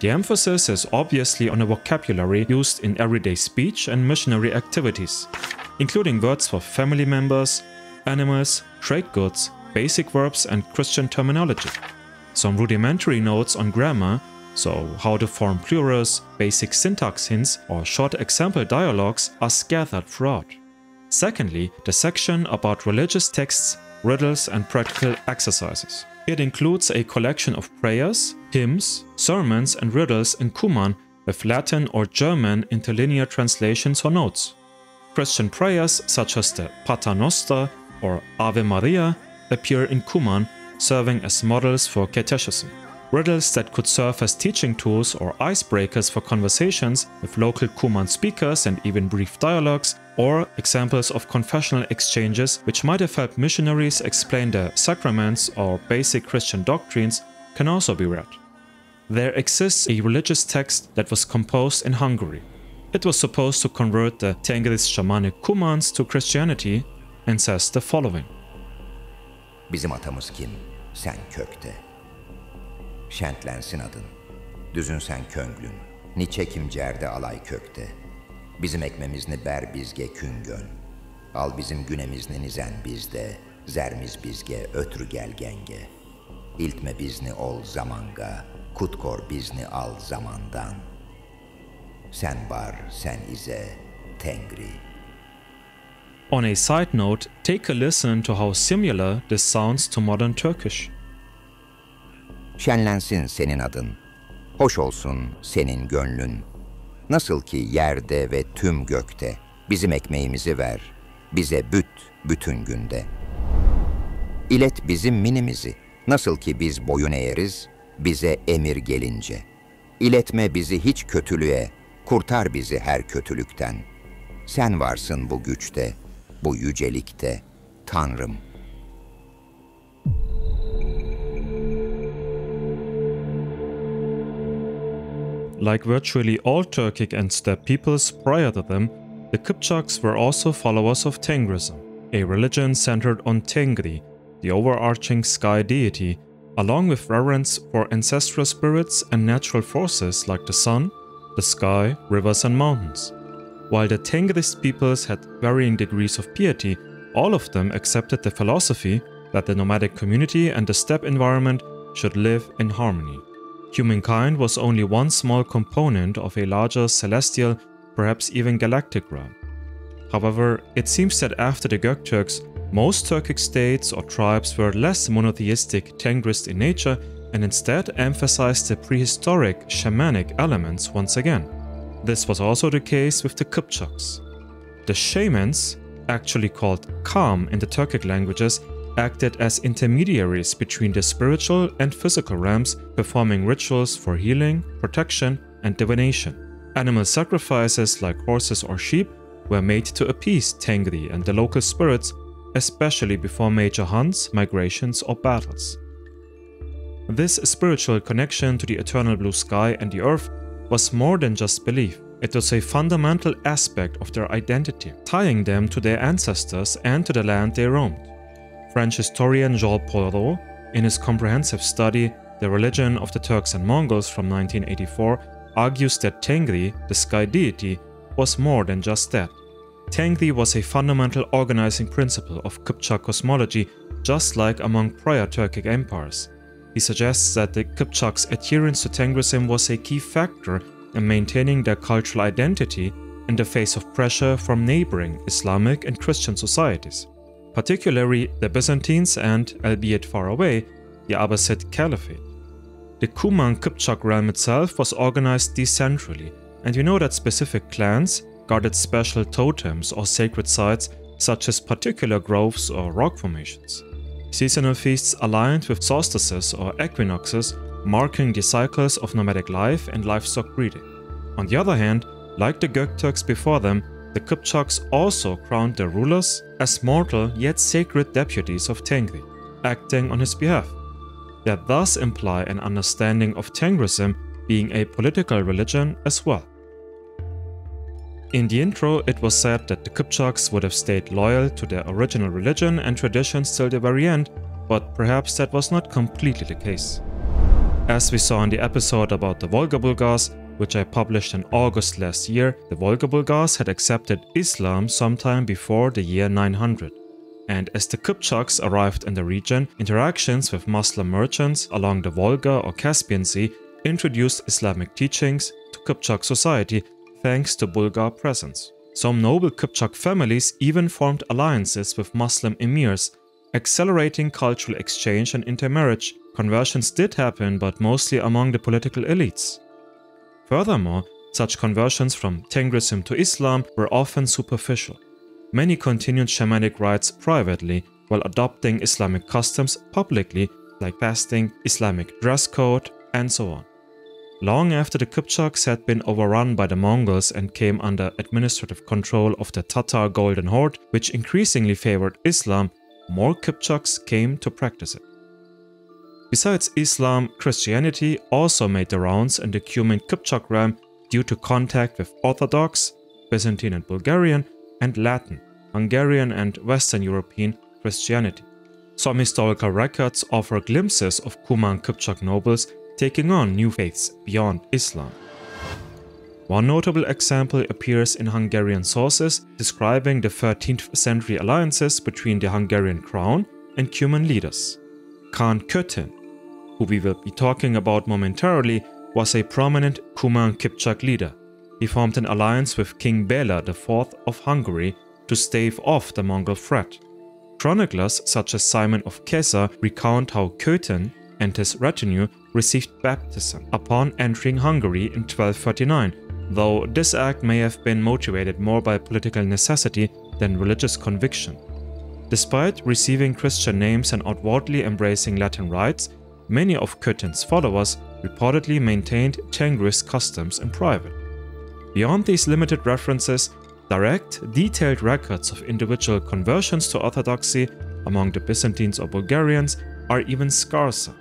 The emphasis is obviously on the vocabulary used in everyday speech and missionary activities, including words for family members, animals, trade goods, basic verbs, and Christian terminology. Some rudimentary notes on grammar, so how to form plurals, basic syntax hints, or short example dialogues are scattered throughout. Secondly, the section about religious texts, riddles, and practical exercises. It includes a collection of prayers, hymns, sermons, and riddles in Cuman with Latin or German interlinear translations or notes. Christian prayers such as the Pater Noster or Ave Maria appear in Cuman, serving as models for catechism. Riddles that could serve as teaching tools or icebreakers for conversations with local Cuman speakers and even brief dialogues, or examples of confessional exchanges which might have helped missionaries explain the sacraments or basic Christian doctrines, can also be read. There exists a religious text that was composed in Hungary. It was supposed to convert the Tengris shamanic Cumans to Christianity and says the following. Bizim atamız kim? Sen kökte. Şentlensin adın. Düzün sen könglün. Ni çekim cerde alay kökte. Bizim ekmemizni ber bizge küngön. Al bizim günemizni nizen bizde. Zermiz bizge ötrü gel genge. İltme bizni ol zamanga. Kutkor bizni al zamandan. Sen bar, sen ize, Tengri. On a side note, take a listen to how similar this sounds to modern Turkish. Şenlensin senin adın, hoş olsun senin gönlün. Nasıl ki yerde ve tüm gökte, bizim ekmeğimizi ver, bize bütün günde. İlet bizim minimizi, nasıl ki biz boyun eğeriz, bize emir gelince. İletme bizi hiç kötülüğe, kurtar bizi her kötülükten. Sen varsın bu güçte, bu yücelikte, Tanrım. Like virtually all Turkic and Steppe peoples prior to them, the Kipchaks were also followers of Tengrism, a religion centered on Tengri, the overarching sky deity, along with reverence for ancestral spirits and natural forces like the sun, the sky, rivers, and mountains. While the Tengris peoples had varying degrees of piety, all of them accepted the philosophy that the nomadic community and the steppe environment should live in harmony. Humankind was only one small component of a larger celestial, perhaps even galactic realm. However, it seems that after the Göktürks, most Turkic states or tribes were less monotheistic Tengrist in nature and instead emphasized the prehistoric shamanic elements once again. This was also the case with the Kipchaks. The shamans, actually called Kam in the Turkic languages, acted as intermediaries between the spiritual and physical realms, performing rituals for healing, protection, and divination. Animal sacrifices like horses or sheep were made to appease Tengri and the local spirits, especially before major hunts, migrations, or battles. This spiritual connection to the eternal blue sky and the earth was more than just belief. It was a fundamental aspect of their identity, tying them to their ancestors and to the land they roamed. French historian Jean Poirot, in his comprehensive study The Religion of the Turks and Mongols from 1984, argues that Tengri, the sky deity, was more than just that. Tengri was a fundamental organizing principle of Kipchak cosmology, just like among prior Turkic empires. He suggests that the Kipchaks' adherence to Tengrism was a key factor in maintaining their cultural identity in the face of pressure from neighboring Islamic and Christian societies, particularly the Byzantines and, albeit far away, the Abbasid Caliphate. The Cuman-Kipchak realm itself was organized decentrally, and we know that specific clans guarded special totems or sacred sites such as particular groves or rock formations. Seasonal feasts aligned with solstices or equinoxes, marking the cycles of nomadic life and livestock breeding. On the other hand, like the Göktürks before them, the Kipchaks also crowned their rulers as mortal yet sacred deputies of Tengri, acting on his behalf. That thus imply an understanding of Tengrism being a political religion as well. In the intro, it was said that the Kipchaks would have stayed loyal to their original religion and traditions till the very end, but perhaps that was not completely the case. As we saw in the episode about the Volga Bulgars, which I published in August last year, the Volga Bulgars had accepted Islam sometime before the year 900. And as the Kipchaks arrived in the region, interactions with Muslim merchants along the Volga or Caspian Sea introduced Islamic teachings to Kipchak society thanks to Bulgar presence. Some noble Kipchak families even formed alliances with Muslim emirs, accelerating cultural exchange and intermarriage. Conversions did happen, but mostly among the political elites. Furthermore, such conversions from Tengrism to Islam were often superficial. Many continued shamanic rites privately, while adopting Islamic customs publicly, like fasting, Islamic dress code, and so on. Long after the Kipchaks had been overrun by the Mongols and came under administrative control of the Tatar Golden Horde, which increasingly favored Islam, more Kipchaks came to practice it. Besides Islam, Christianity also made the rounds in the Cuman-Kipchak realm due to contact with Orthodox, Byzantine and Bulgarian, and Latin, Hungarian and Western European Christianity. Some historical records offer glimpses of Cuman-Kipchak nobles taking on new faiths beyond Islam. One notable example appears in Hungarian sources describing the 13th century alliances between the Hungarian crown and Cuman leaders. Khan Köten, who we will be talking about momentarily, was a prominent Cuman-Kipchak leader. He formed an alliance with King Béla IV of Hungary to stave off the Mongol threat. Chroniclers such as Simon of Kesa recount how Köten and his retinue received baptism upon entering Hungary in 1239, though this act may have been motivated more by political necessity than religious conviction. Despite receiving Christian names and outwardly embracing Latin rites, many of Köten's followers reportedly maintained Tengris customs in private. Beyond these limited references, direct, detailed records of individual conversions to Orthodoxy among the Byzantines or Bulgarians are even scarcer.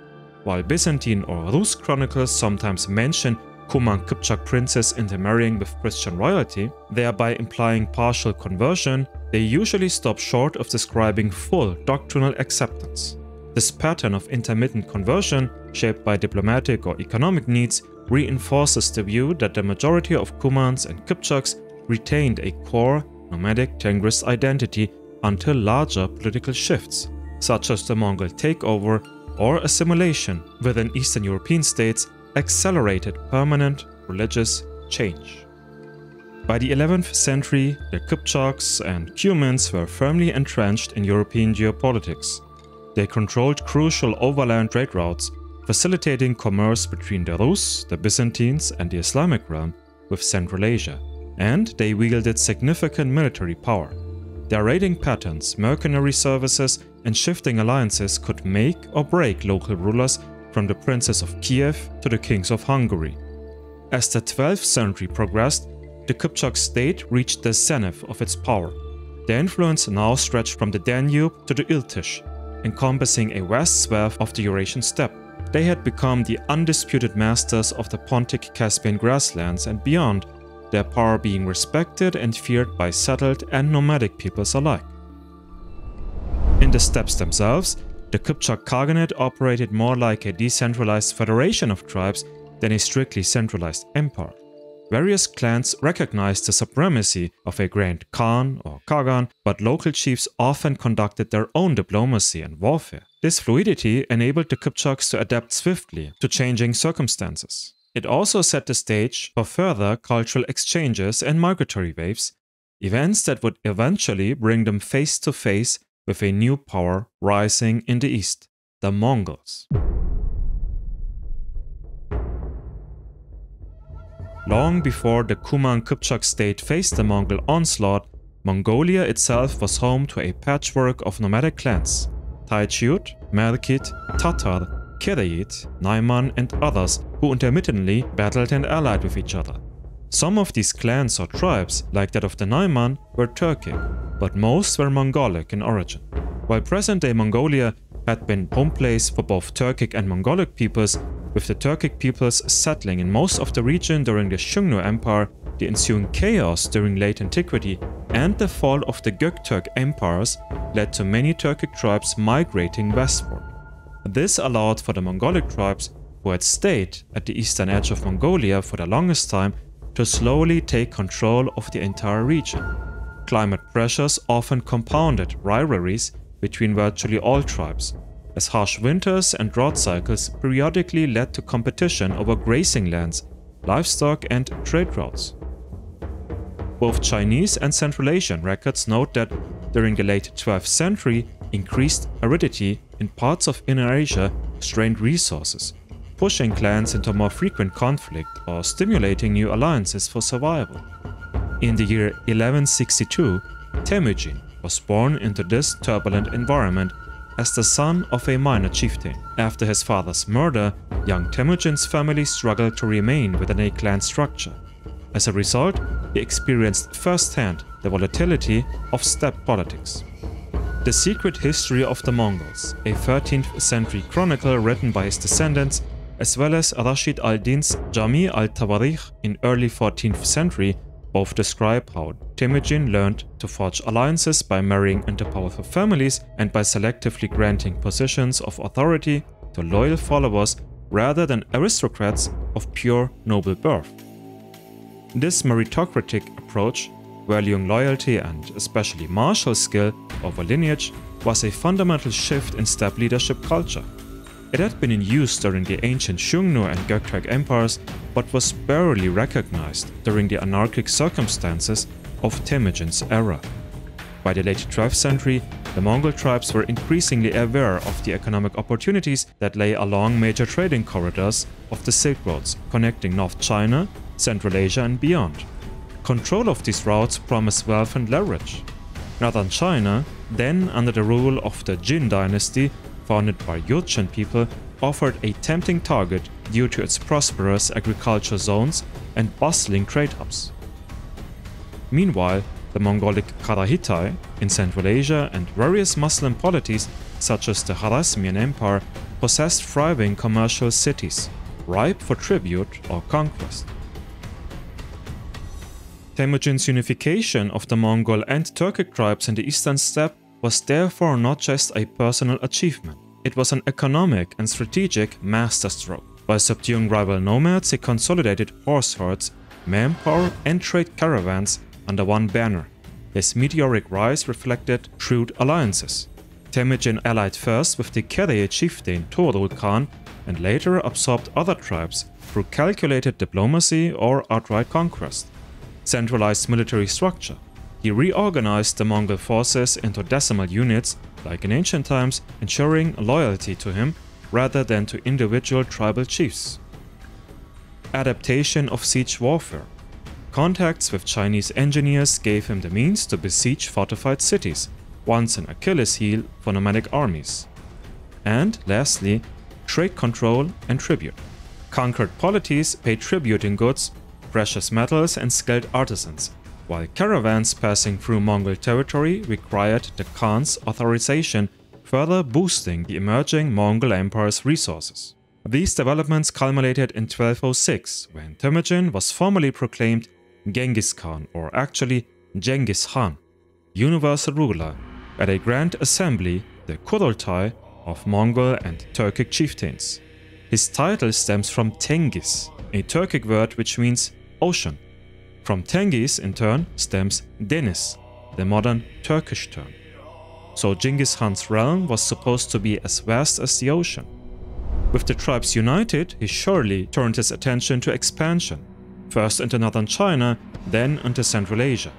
While Byzantine or Rus chronicles sometimes mention Cuman-Kipchak princes intermarrying with Christian royalty, thereby implying partial conversion, they usually stop short of describing full doctrinal acceptance. This pattern of intermittent conversion, shaped by diplomatic or economic needs, reinforces the view that the majority of Cumans and Kipchaks retained a core, nomadic Tengris identity until larger political shifts, such as the Mongol takeover or assimilation within Eastern European states, accelerated permanent religious change. By the 11th century, the Kipchaks and Cumans were firmly entrenched in European geopolitics. They controlled crucial overland trade routes, facilitating commerce between the Rus, the Byzantines, and the Islamic realm with Central Asia, and they wielded significant military power. Their raiding patterns, mercenary services, and shifting alliances could make or break local rulers, from the princes of Kiev to the kings of Hungary. As the 12th century progressed, the Kipchak state reached the zenith of its power. Their influence now stretched from the Danube to the Irtysh, encompassing a vast swath of the Eurasian steppe. They had become the undisputed masters of the Pontic Caspian grasslands and beyond, their power being respected and feared by settled and nomadic peoples alike. In the steppes themselves, the Kipchak Khaganate operated more like a decentralized federation of tribes than a strictly centralized empire. Various clans recognized the supremacy of a grand Khan or Khagan, but local chiefs often conducted their own diplomacy and warfare. This fluidity enabled the Kipchaks to adapt swiftly to changing circumstances. It also set the stage for further cultural exchanges and migratory waves, events that would eventually bring them face to face with a new power rising in the east, the Mongols. Long before the Cuman-Kipchak state faced the Mongol onslaught, Mongolia itself was home to a patchwork of nomadic clans: Taichut, Merkit, Tatar, Kedayit, Naiman and others who intermittently battled and allied with each other. Some of these clans or tribes, like that of the Naiman, were Turkic, but most were Mongolic in origin. While present-day Mongolia had been home place for both Turkic and Mongolic peoples, with the Turkic peoples settling in most of the region during the Xiongnu Empire, the ensuing chaos during late antiquity, and the fall of the Göktürk empires led to many Turkic tribes migrating westward. This allowed for the Mongolic tribes, who had stayed at the eastern edge of Mongolia for the longest time, to slowly take control of the entire region. Climate pressures often compounded rivalries between virtually all tribes, as harsh winters and drought cycles periodically led to competition over grazing lands, livestock and trade routes. Both Chinese and Central Asian records note that during the late 12th century, increased aridity in parts of Inner Asia strained resources, pushing clans into more frequent conflict or stimulating new alliances for survival. In the year 1162, Temujin was born into this turbulent environment as the son of a minor chieftain. After his father's murder, young Temujin's family struggled to remain within a clan structure. As a result, he experienced firsthand the volatility of steppe politics. The Secret History of the Mongols, a 13th century chronicle written by his descendants, as well as Rashid al-Din's Jami al-Tawarikh in early 14th century, both describe how Temujin learned to forge alliances by marrying into powerful families and by selectively granting positions of authority to loyal followers rather than aristocrats of pure noble birth. This meritocratic approach, valuing loyalty and especially martial skill over lineage, was a fundamental shift in steppe leadership culture. It had been in use during the ancient Xiongnu and Göktürk empires, but was barely recognized during the anarchic circumstances of Temujin's era. By the late 12th century, the Mongol tribes were increasingly aware of the economic opportunities that lay along major trading corridors of the Silk Roads, connecting North China, Central Asia and beyond. Control of these routes promised wealth and leverage. Northern China, then under the rule of the Jin dynasty, founded by Jurchen people, offered a tempting target due to its prosperous agricultural zones and bustling trade hubs. Meanwhile, the Mongolic Karahitai in Central Asia and various Muslim polities such as the Khazars Empire possessed thriving commercial cities, ripe for tribute or conquest. Temujin's unification of the Mongol and Turkic tribes in the eastern steppe was therefore not just a personal achievement. It was an economic and strategic masterstroke. By subduing rival nomads, he consolidated horse herds, manpower and trade caravans under one banner. His meteoric rise reflected shrewd alliances. Temujin allied first with the Kedayit chieftain Toghul Khan and later absorbed other tribes through calculated diplomacy or outright conquest. Centralized military structure. He reorganized the Mongol forces into decimal units, like in ancient times, ensuring loyalty to him rather than to individual tribal chiefs. Adaptation of siege warfare. Contacts with Chinese engineers gave him the means to besiege fortified cities, once an Achilles heel for nomadic armies. And lastly, trade control and tribute. Conquered polities paid tribute in goods, precious metals and skilled artisans, while caravans passing through Mongol territory required the Khan's authorization, further boosting the emerging Mongol Empire's resources. These developments culminated in 1206, when Temujin was formally proclaimed Genghis Khan, or actually Genghis Khan, universal ruler, at a grand assembly, the Kurultai, of Mongol and Turkic chieftains. His title stems from Tengis, a Turkic word which means ocean. From Tengis, in turn, stems Deniz, the modern Turkish term. So Genghis Khan's realm was supposed to be as vast as the ocean. With the tribes united, he surely turned his attention to expansion, first into northern China, then into Central Asia.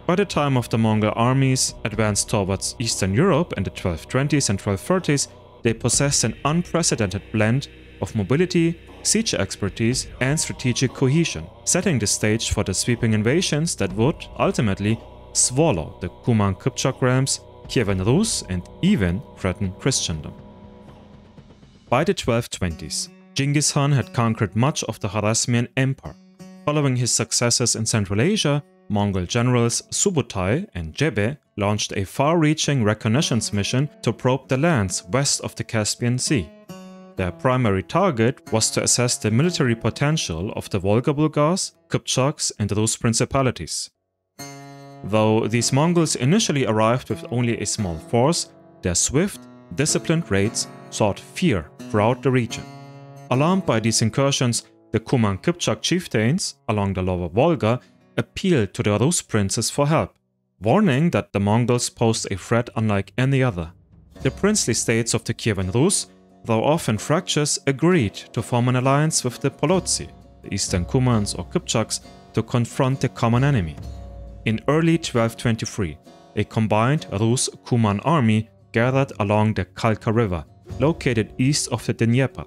By the time of the Mongol armies advanced towards Eastern Europe in the 1220s and 1230s, they possessed an unprecedented blend of mobility, siege expertise, and strategic cohesion, setting the stage for the sweeping invasions that would, ultimately, swallow the Cuman-Kipchak realms, Kievan Rus, and even threaten Christendom. By the 1220s, Genghis Khan had conquered much of the Khazarian Empire. Following his successes in Central Asia, Mongol generals Subutai and Jebe launched a far-reaching reconnaissance mission to probe the lands west of the Caspian Sea. Their primary target was to assess the military potential of the Volga Bulgars, Kipchaks, and Rus principalities. Though these Mongols initially arrived with only a small force, their swift, disciplined raids sought fear throughout the region. Alarmed by these incursions, the Cuman-Kipchak chieftains along the lower Volga appealed to the Rus princes for help, warning that the Mongols posed a threat unlike any other. The princely states of the Kievan Rus, though often fractious, agreed to form an alliance with the Polotsi, the eastern Cumans or Kipchaks, to confront the common enemy. In early 1223, a combined Rus-Cuman army gathered along the Kalka River, located east of the Dnieper.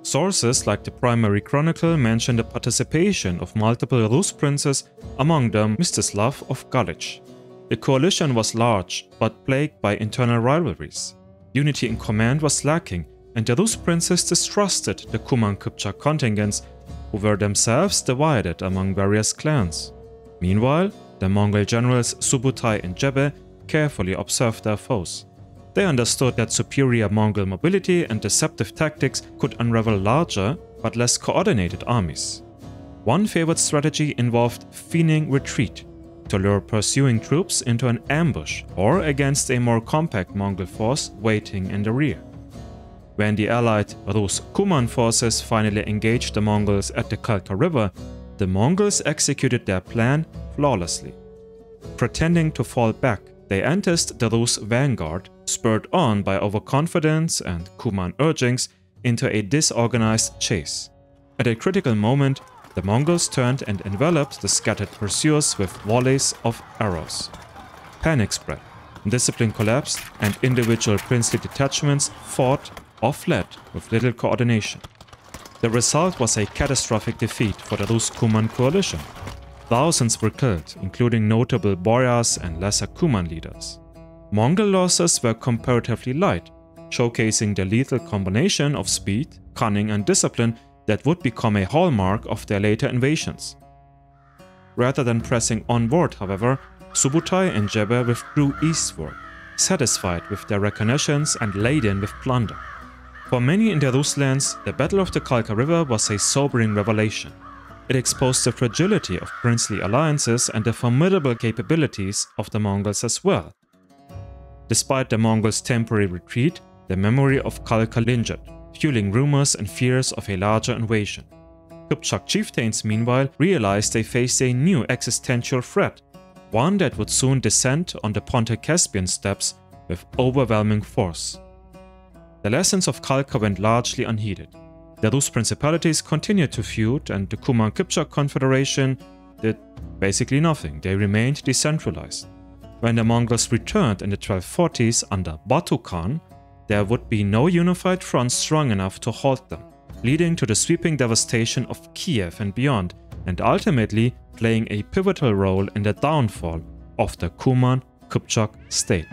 Sources like the Primary Chronicle mention the participation of multiple Rus princes, among them Mstislav of Galich. The coalition was large, but plagued by internal rivalries. Unity in command was lacking, and the Rus princes distrusted the Cuman-Kipchak contingents, who were themselves divided among various clans. Meanwhile, the Mongol generals Subutai and Jebe carefully observed their foes. They understood that superior Mongol mobility and deceptive tactics could unravel larger but less coordinated armies. One favored strategy involved feigning retreat, to lure pursuing troops into an ambush or against a more compact Mongol force waiting in the rear. When the allied Rus-Cuman forces finally engaged the Mongols at the Kalka River, the Mongols executed their plan flawlessly. Pretending to fall back, they entered the Rus vanguard, spurred on by overconfidence and Cuman urgings, into a disorganized chase. At a critical moment, the Mongols turned and enveloped the scattered pursuers with volleys of arrows. Panic spread, discipline collapsed, and individual princely detachments fought or fled with little coordination. The result was a catastrophic defeat for the Rus-Cuman coalition. Thousands were killed, including notable boyars and lesser Cuman leaders. Mongol losses were comparatively light, showcasing the lethal combination of speed, cunning, and discipline that would become a hallmark of their later invasions. Rather than pressing onward, however, Subutai and Jebe withdrew eastward, satisfied with their reconnaissance and laden with plunder. For many in the Rus lands, the Battle of the Kalka River was a sobering revelation. It exposed the fragility of princely alliances and the formidable capabilities of the Mongols as well. Despite the Mongols' temporary retreat, the memory of Kalka lingered, fueling rumors and fears of a larger invasion. Kipchak chieftains, meanwhile, realized they faced a new existential threat, one that would soon descend on the Pontic-Caspian steppes with overwhelming force. The lessons of Kalka went largely unheeded. The Rus principalities continued to feud, and the Cuman-Kipchak Confederation did basically nothing. They remained decentralized. When the Mongols returned in the 1240s under Batu Khan, there would be no unified front strong enough to halt them, leading to the sweeping devastation of Kiev and beyond, and ultimately playing a pivotal role in the downfall of the Cuman-Kipchak state.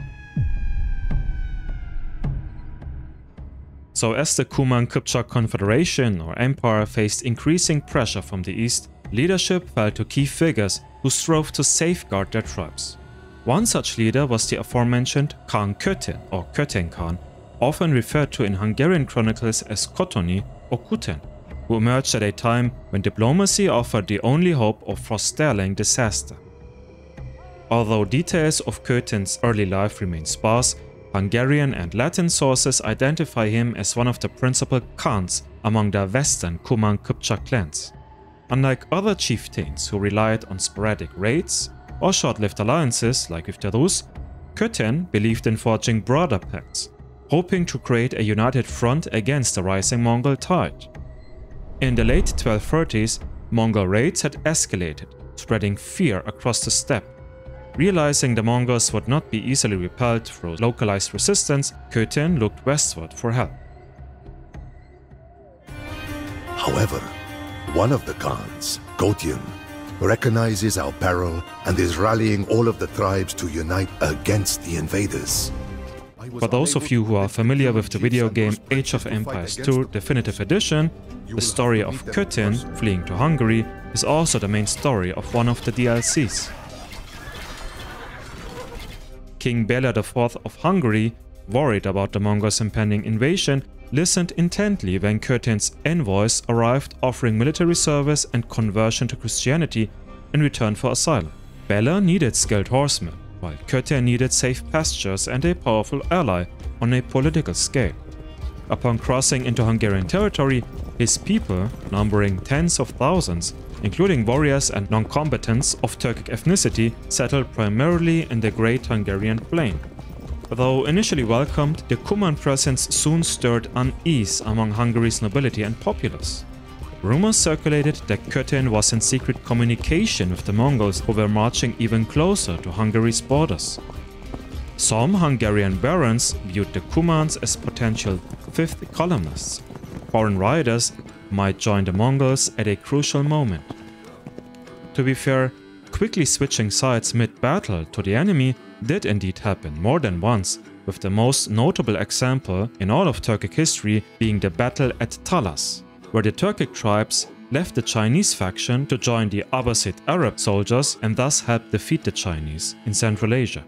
So as the Cuman-Kipchak Confederation or Empire faced increasing pressure from the east, leadership fell to key figures who strove to safeguard their tribes. One such leader was the aforementioned Khan Köten or Köten Khan, often referred to in Hungarian chronicles as Kotoni or Kuten, who emerged at a time when diplomacy offered the only hope of forestalling disaster. Although details of Köten's early life remain sparse, Hungarian and Latin sources identify him as one of the principal Khans among the western Cuman-Kipchak clans. Unlike other chieftains who relied on sporadic raids or short-lived alliances like with the Rus, Köten believed in forging broader pacts, hoping to create a united front against the rising Mongol tide. In the late 1230s, Mongol raids had escalated, spreading fear across the steppe. Realizing the Mongols would not be easily repelled through localized resistance, Köten looked westward for help. However, one of the Khans, Köten, recognizes our peril and is rallying all of the tribes to unite against the invaders. For those of you who are familiar with the video game Age of Empires 2 Definitive Edition, the story of Köten fleeing to Hungary is also the main story of one of the DLCs. King Béla IV of Hungary, worried about the Mongols' impending invasion, listened intently when Köten's envoys arrived offering military service and conversion to Christianity in return for asylum. Béla needed skilled horsemen, while Köten needed safe pastures and a powerful ally on a political scale. Upon crossing into Hungarian territory, his people, numbering tens of thousands, including warriors and non-combatants of Turkic ethnicity, settled primarily in the Great Hungarian Plain. Though initially welcomed, the Cuman presence soon stirred unease among Hungary's nobility and populace. Rumors circulated that Köten was in secret communication with the Mongols who were marching even closer to Hungary's borders. Some Hungarian barons viewed the Cumans as potential fifth columnists. Foreign riders might join the Mongols at a crucial moment. To be fair, quickly switching sides mid-battle to the enemy did indeed happen more than once, with the most notable example in all of Turkic history being the battle at Talas, where the Turkic tribes left the Chinese faction to join the Abbasid Arab soldiers and thus help defeat the Chinese in Central Asia.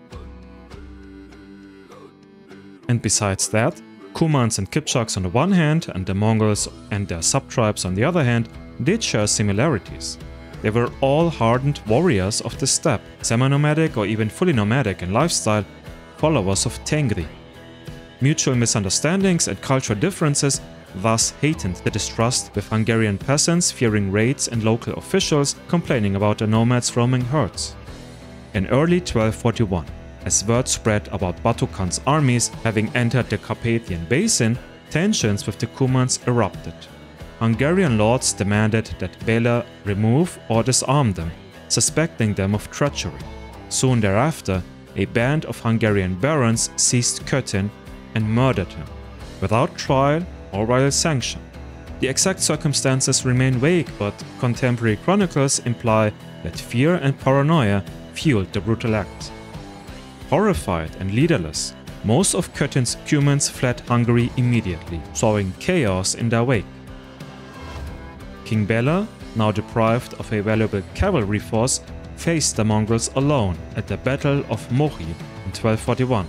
And besides that, Cumans and Kipchaks on the one hand and the Mongols and their subtribes on the other hand did share similarities. They were all hardened warriors of the steppe, semi-nomadic or even fully nomadic in lifestyle, followers of Tengri. Mutual misunderstandings and cultural differences thus heightened the distrust, with Hungarian peasants fearing raids and local officials complaining about the nomads roaming herds. In early 1241, as word spread about Batu Khan's armies having entered the Carpathian Basin, tensions with the Cumans erupted. Hungarian lords demanded that Béla remove or disarm them, suspecting them of treachery. Soon thereafter, a band of Hungarian barons seized Köten and murdered him, without trial or royal sanction. The exact circumstances remain vague, but contemporary chronicles imply that fear and paranoia fueled the brutal act. Horrified and leaderless, most of Köten's Cumans fled Hungary immediately, sowing chaos in their wake. King Béla, now deprived of a valuable cavalry force, faced the Mongols alone at the Battle of Mohi in 1241,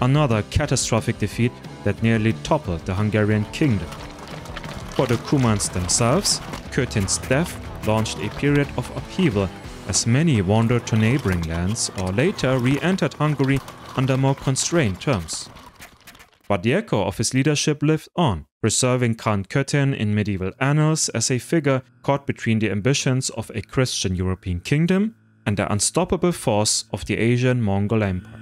another catastrophic defeat that nearly toppled the Hungarian kingdom. For the Cumans themselves, Köten's death launched a period of upheaval as many wandered to neighboring lands or later re-entered Hungary under more constrained terms. But the echo of his leadership lived on, preserving Khan Köten in medieval annals as a figure caught between the ambitions of a Christian European kingdom and the unstoppable force of the Asian Mongol Empire.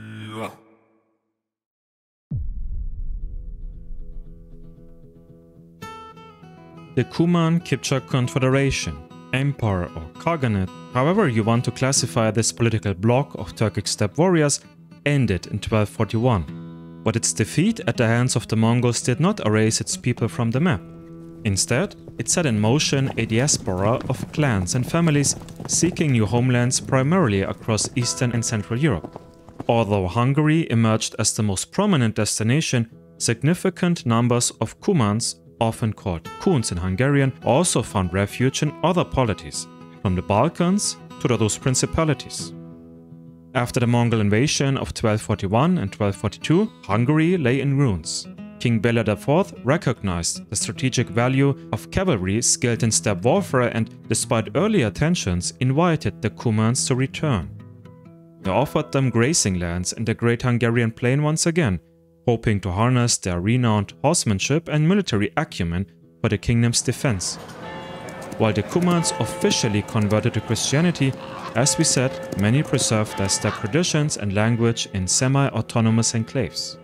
The Cuman-Kipchak Confederation, Empire or Khaganate, however you want to classify this political bloc of Turkic steppe warriors, ended in 1241. But its defeat at the hands of the Mongols did not erase its people from the map. Instead, it set in motion a diaspora of clans and families seeking new homelands primarily across Eastern and Central Europe. Although Hungary emerged as the most prominent destination, significant numbers of Cumans, often called Huns in Hungarian, also found refuge in other polities, from the Balkans to the Rus principalities. After the Mongol invasion of 1241 and 1242, Hungary lay in ruins. King Béla IV recognized the strategic value of cavalry skilled in steppe warfare and, despite earlier tensions, invited the Cumans to return. They offered them grazing lands in the Great Hungarian Plain once again, hoping to harness their renowned horsemanship and military acumen for the kingdom's defense. While the Cumans officially converted to Christianity, as we said, many preserved their steppe traditions and language in semi-autonomous enclaves.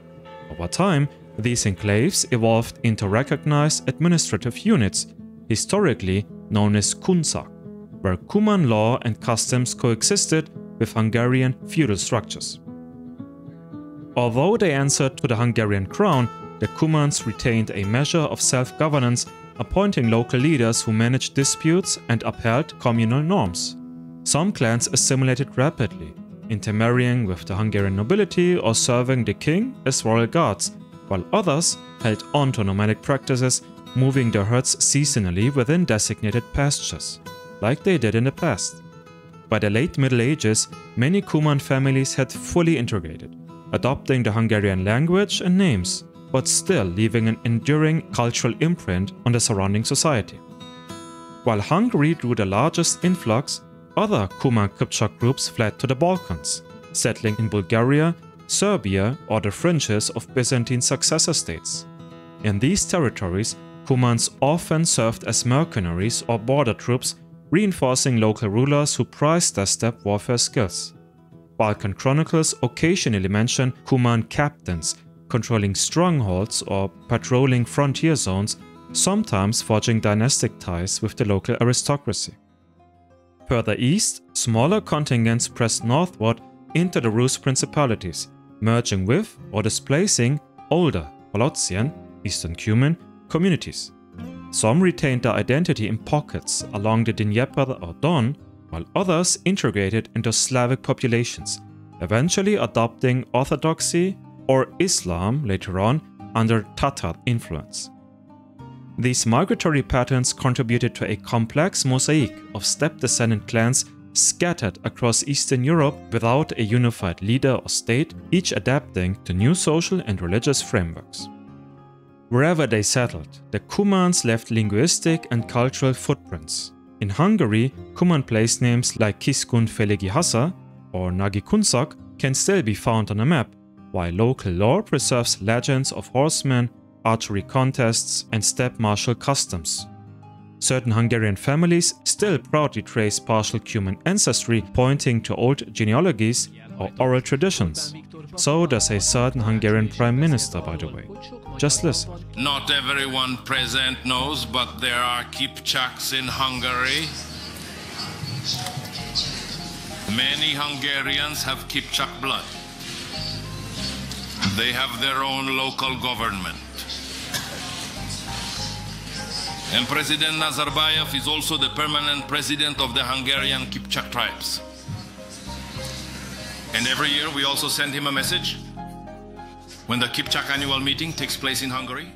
Over time, these enclaves evolved into recognized administrative units, historically known as Kunsak, where Cuman law and customs coexisted with Hungarian feudal structures. Although they answered to the Hungarian crown, the Cumans retained a measure of self-governance, appointing local leaders who managed disputes and upheld communal norms. Some clans assimilated rapidly, intermarrying with the Hungarian nobility or serving the king as royal guards, while others held on to nomadic practices, moving their herds seasonally within designated pastures, like they did in the past. By the late Middle Ages, many Cuman families had fully integrated, adopting the Hungarian language and names, but still leaving an enduring cultural imprint on the surrounding society. While Hungary drew the largest influx, other Cuman-Kipchak groups fled to the Balkans, settling in Bulgaria, Serbia, or the fringes of Byzantine successor states. In these territories, Cumans often served as mercenaries or border troops, reinforcing local rulers who prized their steppe warfare skills. Balkan chronicles occasionally mention Cuman captains, controlling strongholds or patrolling frontier zones, sometimes forging dynastic ties with the local aristocracy. Further east, smaller contingents pressed northward into the Rus principalities, merging with or displacing older Polotzian, Eastern Cuman, communities. Some retained their identity in pockets along the Dnieper or Don, while others integrated into Slavic populations, eventually adopting Orthodoxy or Islam later on under Tatar influence. These migratory patterns contributed to a complex mosaic of steppe-descendant clans scattered across Eastern Europe without a unified leader or state, each adapting to new social and religious frameworks. Wherever they settled, the Cumans left linguistic and cultural footprints. In Hungary, Cuman place names like Kiskun-Feligihasa or Nagy-Kunszak can still be found on a map, while local lore preserves legends of horsemen, archery contests, and steppe martial customs. Certain Hungarian families still proudly trace partial Cuman ancestry, pointing to old genealogies or oral traditions. So does a certain Hungarian prime minister, by the way. Just listen. Not everyone present knows, but there are Kipchaks in Hungary. Many Hungarians have Kipchak blood. They have their own local government. And President Nazarbayev is also the permanent president of the Hungarian Kipchak tribes. And every year we also send him a message when the Kipchak annual meeting takes place in Hungary.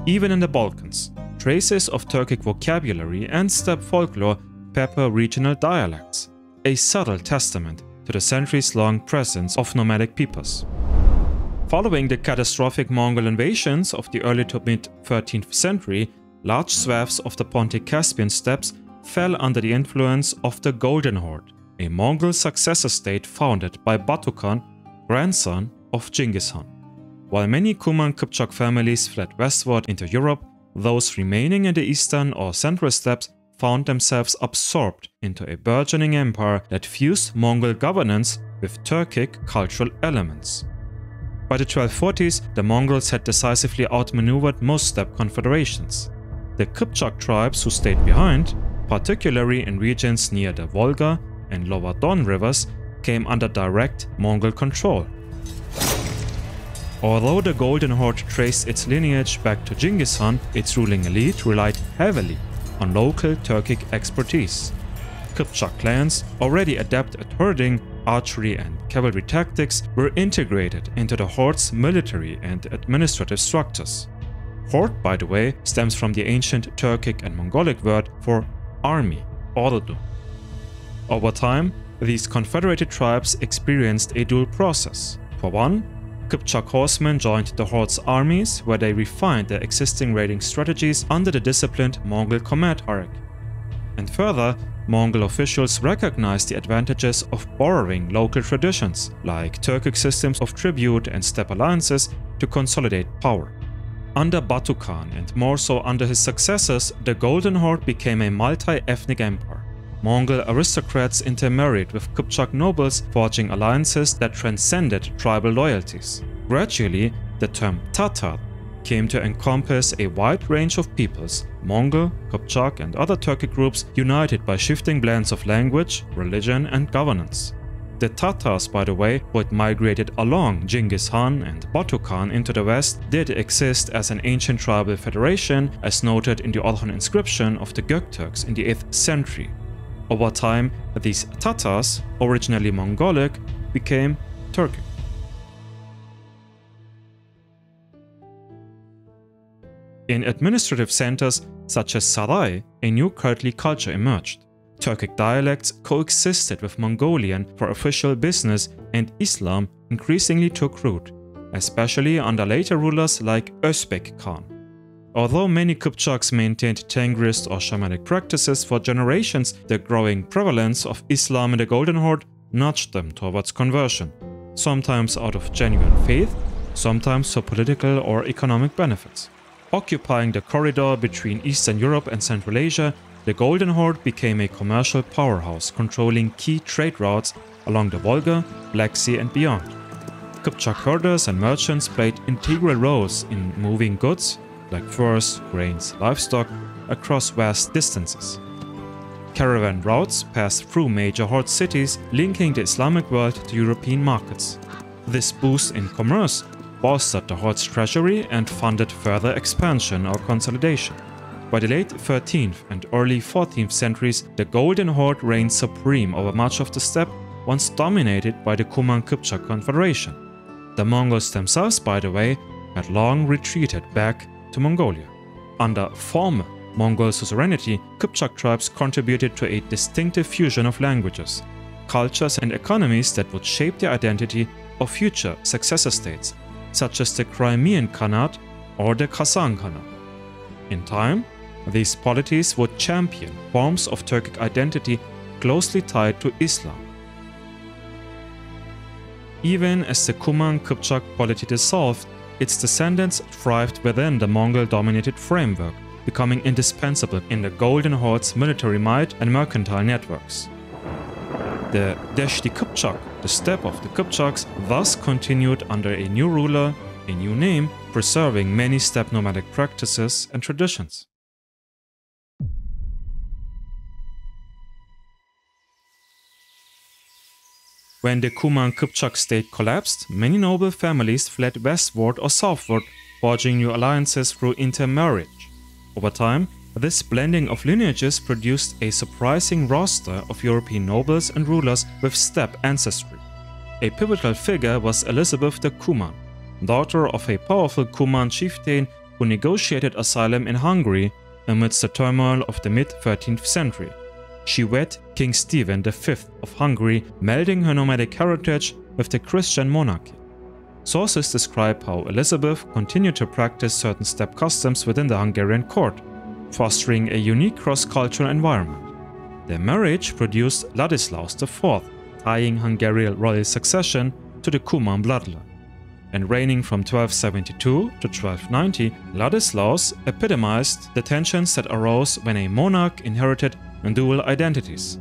Even in the Balkans, traces of Turkic vocabulary and steppe folklore pepper regional dialects, a subtle testament to the centuries-long presence of nomadic peoples. Following the catastrophic Mongol invasions of the early to mid-13th century, large swaths of the Pontic-Caspian steppes fell under the influence of the Golden Horde, a Mongol successor state founded by Batu Khan, grandson of Genghis Khan. While many Cuman-Kipchak families fled westward into Europe, those remaining in the eastern or central steppes found themselves absorbed into a burgeoning empire that fused Mongol governance with Turkic cultural elements. By the 1240s, the Mongols had decisively outmaneuvered most steppe confederations. The Kipchak tribes who stayed behind, particularly in regions near the Volga and Lower Don rivers, came under direct Mongol control. Although the Golden Horde traced its lineage back to Genghis Khan, its ruling elite relied heavily on local Turkic expertise. Kipchak clans, already adept at herding, archery and cavalry tactics, were integrated into the Horde's military and administrative structures. Horde, by the way, stems from the ancient Turkic and Mongolic word for army, ordu. Over time, these confederated tribes experienced a dual process. For one, Kipchak horsemen joined the Horde's armies, where they refined their existing raiding strategies under the disciplined Mongol command hierarchy. And further, Mongol officials recognized the advantages of borrowing local traditions, like Turkic systems of tribute and steppe alliances, to consolidate power. Under Batu Khan, and more so under his successors, the Golden Horde became a multi-ethnic empire. Mongol aristocrats intermarried with Kipchak nobles, forging alliances that transcended tribal loyalties. Gradually, the term Tatar came to encompass a wide range of peoples, Mongol, Kipchak and other Turkic groups united by shifting blends of language, religion and governance. The Tatars, by the way, who had migrated along Genghis Khan and Batu Khan into the west, did exist as an ancient tribal federation, as noted in the Ottoman inscription of the Göktürks in the 8th century. Over time, these Tatars, originally Mongolic, became Turkic. In administrative centers such as Saray, a new Kurtli culture emerged. Turkic dialects coexisted with Mongolian for official business, and Islam increasingly took root, especially under later rulers like Özbek Khan. Although many Kipchaks maintained Tengrist or shamanic practices for generations, the growing prevalence of Islam in the Golden Horde nudged them towards conversion, sometimes out of genuine faith, sometimes for political or economic benefits. Occupying the corridor between Eastern Europe and Central Asia, the Golden Horde became a commercial powerhouse controlling key trade routes along the Volga, Black Sea and beyond. Kipchak herders and merchants played integral roles in moving goods, like furs, grains, livestock, across vast distances. Caravan routes passed through major horde cities, linking the Islamic world to European markets. This boost in commerce bolstered the horde's treasury and funded further expansion or consolidation. By the late 13th and early 14th centuries, the Golden Horde reigned supreme over much of the steppe, once dominated by the Cuman-Kipchak Confederation. The Mongols themselves, by the way, had long retreated back to Mongolia. Under former Mongol suzerainty, Kipchak tribes contributed to a distinctive fusion of languages, cultures and economies that would shape the identity of future successor states, such as the Crimean Khanate or the Kazan Khanate. In time, these polities would champion forms of Turkic identity closely tied to Islam. Even as the Cuman-Kipchak polity dissolved, its descendants thrived within the Mongol-dominated framework, becoming indispensable in the Golden Horde's military might and mercantile networks. The Deshti Kipchak, the steppe of the Kipchaks, thus continued under a new ruler, a new name, preserving many steppe nomadic practices and traditions. When the Cuman-Kipchak state collapsed, many noble families fled westward or southward, forging new alliances through intermarriage. Over time, this blending of lineages produced a surprising roster of European nobles and rulers with steppe ancestry. A pivotal figure was Elizabeth the Cuman, daughter of a powerful Cuman chieftain who negotiated asylum in Hungary amidst the turmoil of the mid-13th century. She wed King Stephen V of Hungary, melding her nomadic heritage with the Christian monarchy. Sources describe how Elizabeth continued to practice certain steppe customs within the Hungarian court, fostering a unique cross-cultural environment. Their marriage produced Ladislaus IV, tying Hungarian royal succession to the Cuman bloodline. And reigning from 1272 to 1290, Ladislaus epitomized the tensions that arose when a monarch inherited dual identities.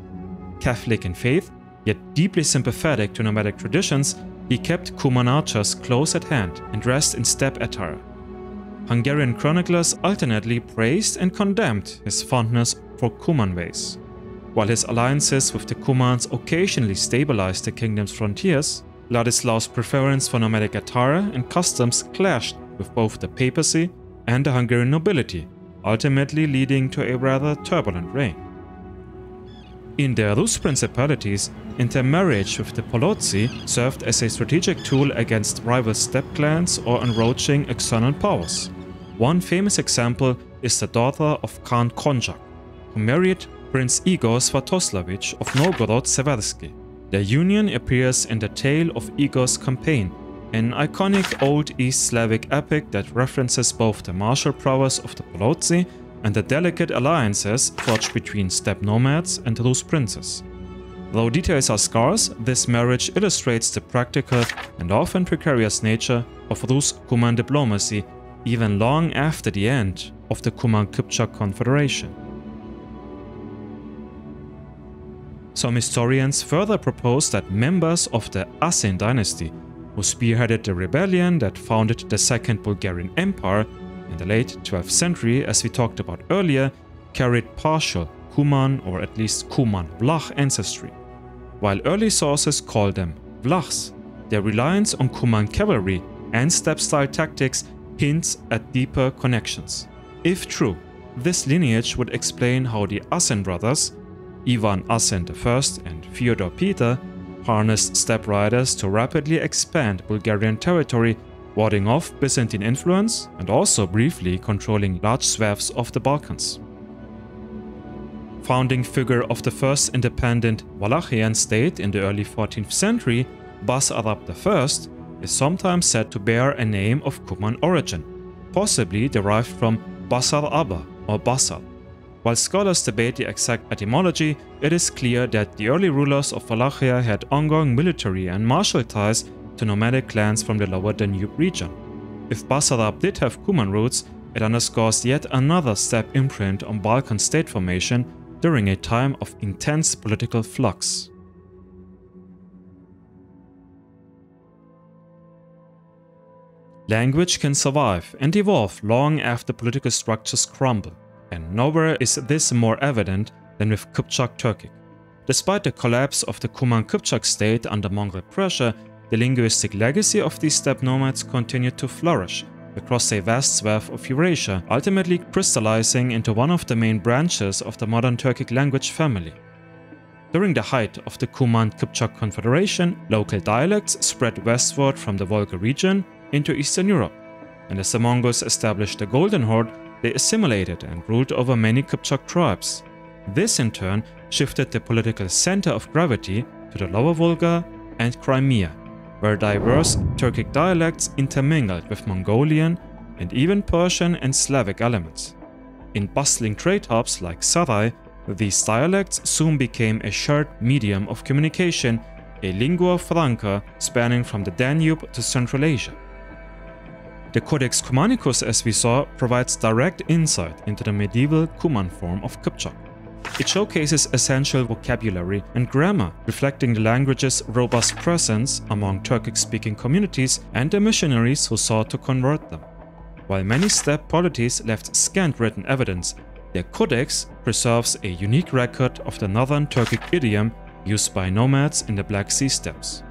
Catholic in faith, yet deeply sympathetic to nomadic traditions, he kept Cuman archers close at hand and dressed in steppe attire. Hungarian chroniclers alternately praised and condemned his fondness for Cuman ways. While his alliances with the Cumans occasionally stabilized the kingdom's frontiers, Ladislaus' preference for nomadic attire and customs clashed with both the papacy and the Hungarian nobility, ultimately leading to a rather turbulent reign. In the Rus principalities, intermarriage with the Polotzi served as a strategic tool against rival steppe clans or encroaching external powers. One famous example is the daughter of Khan Köten, who married Prince Igor Svatoslavich of Novgorod-Seversky. Their union appears in the Tale of Igor's Campaign, an iconic Old East Slavic epic that references both the martial prowess of the Polotzi and the delicate alliances forged between steppe nomads and Rus princes. Though details are scarce, this marriage illustrates the practical and often precarious nature of Rus-Cuman diplomacy even long after the end of the Cuman-Kipchak Confederation. Some historians further propose that members of the Asin dynasty, who spearheaded the rebellion that founded the Second Bulgarian Empire in the late 12th century, as we talked about earlier, carried partial Cuman or at least Cuman-Vlach ancestry. While early sources call them Vlachs, their reliance on Cuman cavalry and steppe-style tactics hints at deeper connections. If true, this lineage would explain how the Asen brothers, Ivan Asen I and Fyodor Peter, harnessed steppe riders to rapidly expand Bulgarian territory, warding off Byzantine influence and also briefly controlling large swaths of the Balkans. Founding figure of the first independent Wallachian state in the early 14th century, Basarab I, is sometimes said to bear a name of Cuman origin, possibly derived from Basar Abba or Basar. While scholars debate the exact etymology, it is clear that the early rulers of Wallachia had ongoing military and martial ties to nomadic clans from the lower Danube region. If Basarab did have Cuman roots, it underscores yet another steppe imprint on Balkan state formation during a time of intense political flux. Language can survive and evolve long after political structures crumble, and nowhere is this more evident than with Kipchak Turkic. Despite the collapse of the Cuman-Kipchak state under Mongol pressure, the linguistic legacy of these steppe nomads continued to flourish across a vast swath of Eurasia, ultimately crystallizing into one of the main branches of the modern Turkic language family. During the height of the Cuman-Kipchak Confederation, local dialects spread westward from the Volga region into Eastern Europe, and as the Mongols established the Golden Horde, they assimilated and ruled over many Kipchak tribes. This in turn shifted the political center of gravity to the Lower Volga and Crimea, where diverse Turkic dialects intermingled with Mongolian and even Persian and Slavic elements. In bustling trade hubs like Sarai, these dialects soon became a shared medium of communication, a lingua franca spanning from the Danube to Central Asia. The Codex Cumanicus, as we saw, provides direct insight into the medieval Cuman form of Kipchak. It showcases essential vocabulary and grammar, reflecting the language's robust presence among Turkic-speaking communities and the missionaries who sought to convert them. While many steppe polities left scant written evidence, their codex preserves a unique record of the northern Turkic idiom used by nomads in the Black Sea steppes.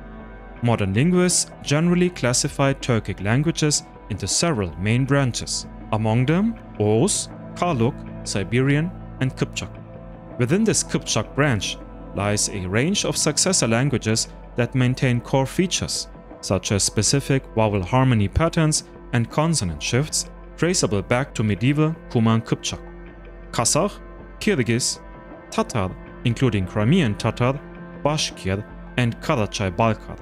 Modern linguists generally classify Turkic languages into several main branches, among them Oghuz, Karluk, Siberian, and Kipchak. Within this Kipchak branch lies a range of successor languages that maintain core features, such as specific vowel harmony patterns and consonant shifts traceable back to medieval Cuman-Kipchak. Kazakh, Kyrgyz, Tatar, including Crimean Tatar, Bashkir, and Karachay-Balkar.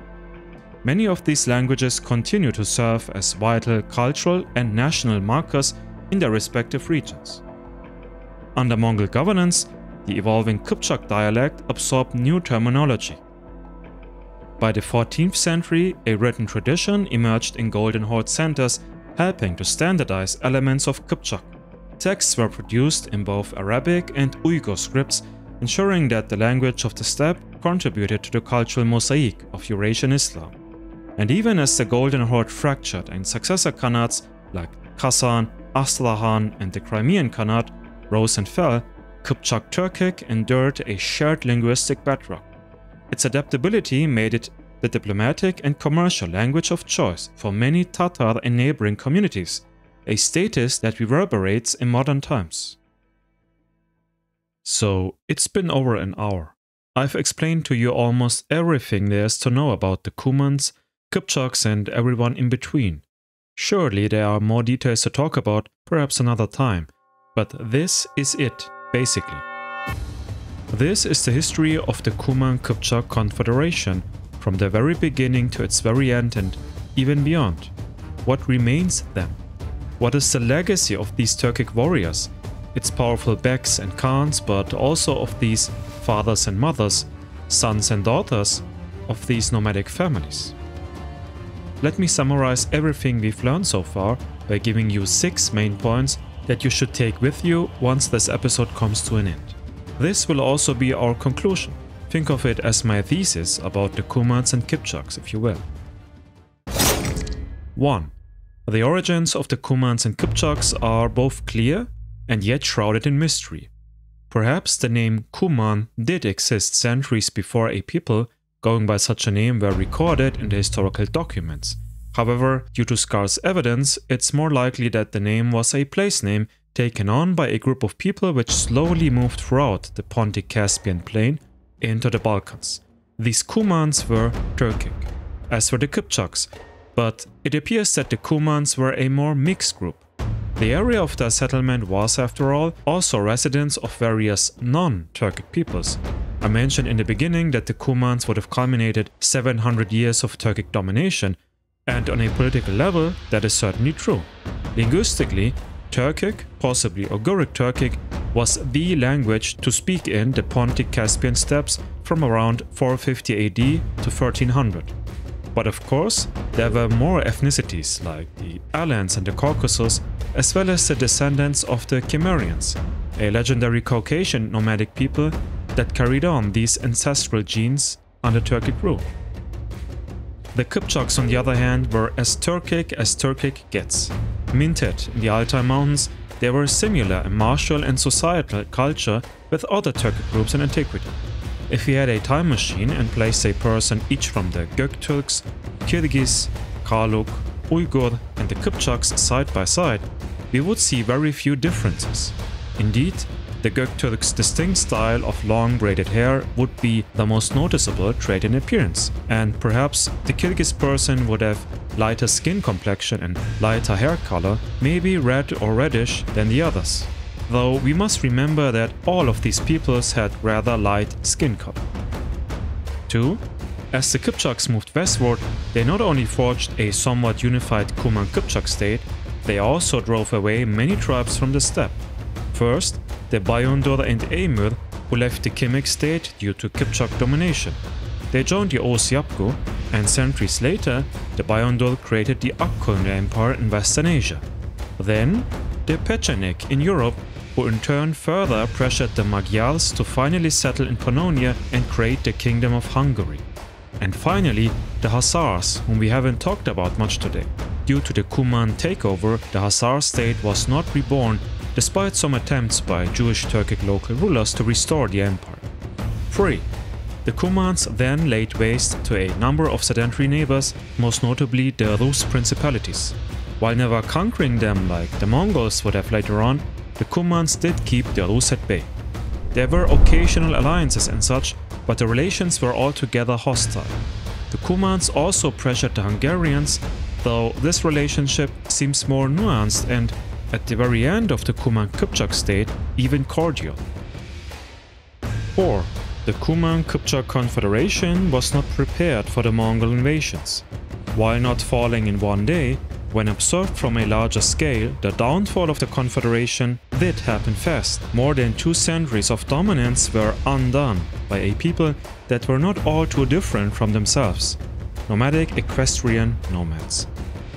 Many of these languages continue to serve as vital cultural and national markers in their respective regions. Under Mongol governance, the evolving Kipchak dialect absorbed new terminology. By the 14th century, a written tradition emerged in Golden Horde centers, helping to standardize elements of Kipchak. Texts were produced in both Arabic and Uyghur scripts, ensuring that the language of the steppe contributed to the cultural mosaic of Eurasian Islam. And even as the Golden Horde fractured and successor Khanates like Kazan, Astrahan, and the Crimean Khanate rose and fell, Kipchak Turkic endured a shared linguistic bedrock. Its adaptability made it the diplomatic and commercial language of choice for many Tatar and neighboring communities, a status that reverberates in modern times. So, it's been over an hour. I've explained to you almost everything there is to know about the Cumans, Kipchaks, and everyone in between. Surely there are more details to talk about, perhaps another time, but this is it. Basically, this is the history of the Cuman-Kipchak Confederation, from the very beginning to its very end and even beyond. What remains then? What is the legacy of these Turkic warriors? its powerful beks and khans, but also of these fathers and mothers, sons and daughters of these nomadic families. Let me summarize everything we've learned so far by giving you 6 main points that you should take with you once this episode comes to an end. This will also be our conclusion. Think of it as my thesis about the Cumans and Kipchaks, if you will. 1. The origins of the Cumans and Kipchaks are both clear and yet shrouded in mystery. Perhaps the name Cuman did exist centuries before a people going by such a name were recorded in the historical documents. However, due to scarce evidence, it's more likely that the name was a place name taken on by a group of people which slowly moved throughout the Pontic-Caspian plain into the Balkans. These Cumans were Turkic, as were the Kipchaks, but it appears that the Cumans were a more mixed group. The area of their settlement was, after all, also residents of various non-Turkic peoples. I mentioned in the beginning that the Cumans would have culminated 700 years of Turkic domination, and on a political level, that is certainly true. Linguistically, Turkic, possibly Ugaric Turkic, was the language to speak in the Pontic-Caspian steppes from around 450 AD to 1300. But of course, there were more ethnicities like the Alans and the Caucasus, as well as the descendants of the Cimmerians, a legendary Caucasian nomadic people that carried on these ancestral genes under Turkic rule. The Kipchaks, on the other hand, were as Turkic gets. Minted in the Altai mountains, they were similar in martial and societal culture with other Turkic groups in antiquity. If we had a time machine and placed a person each from the Göktürks, Kyrgyz, Karluk, Uyghur and the Kipchaks side by side, we would see very few differences. Indeed, the Göktürks' distinct style of long braided hair would be the most noticeable trait in appearance, and perhaps the Kyrgyz person would have lighter skin complexion and lighter hair color, maybe red or reddish than the others. Though we must remember that all of these peoples had rather light skin color. 2. As the Kipchaks moved westward, they not only forged a somewhat unified Cuman-Kipchak state, they also drove away many tribes from the steppe. First, the Bayındır and Eymür, who left the Kimik state due to Kipchak domination. They joined the Oğuz-Yapgu, and centuries later, the Bayındır created the Akkoyunlu Empire in Western Asia. Then, the Pecheneg in Europe, who in turn further pressured the Magyars to finally settle in Pannonia and create the Kingdom of Hungary. And finally, the Khazars, whom we haven't talked about much today. Due to the Cuman takeover, the Khazar state was not reborn, despite some attempts by Jewish Turkic local rulers to restore the empire. 3. The Cumans then laid waste to a number of sedentary neighbors, most notably the Rus principalities. While never conquering them like the Mongols would have later on, the Cumans did keep the Rus at bay. There were occasional alliances and such, but the relations were altogether hostile. The Cumans also pressured the Hungarians, though this relationship seems more nuanced and, at the very end of the Cuman-Kipchak state, even cordial. 4. The Cuman-Kipchak Confederation was not prepared for the Mongol invasions. While not falling in one day, when observed from a larger scale, the downfall of the Confederation did happen fast. More than 2 centuries of dominance were undone by a people that were not all too different from themselves: nomadic equestrian nomads.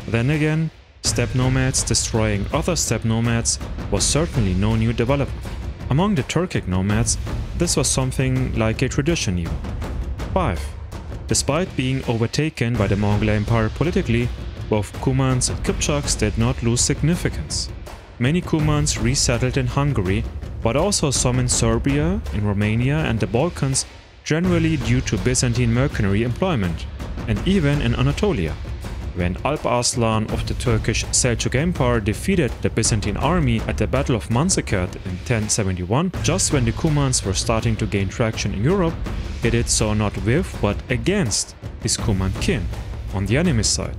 Then again, steppe nomads destroying other steppe nomads was certainly no new development. Among the Turkic nomads, this was something like a tradition even. 5. Despite being overtaken by the Mongol Empire politically, both Cumans and Kipchaks did not lose significance. Many Cumans resettled in Hungary, but also some in Serbia, in Romania and the Balkans, generally due to Byzantine mercenary employment, and even in Anatolia. When Alp Arslan of the Turkish Seljuk Empire defeated the Byzantine army at the Battle of Manzikert in 1071, just when the Cumans were starting to gain traction in Europe, he did so not with but against his Cuman kin, on the enemy side.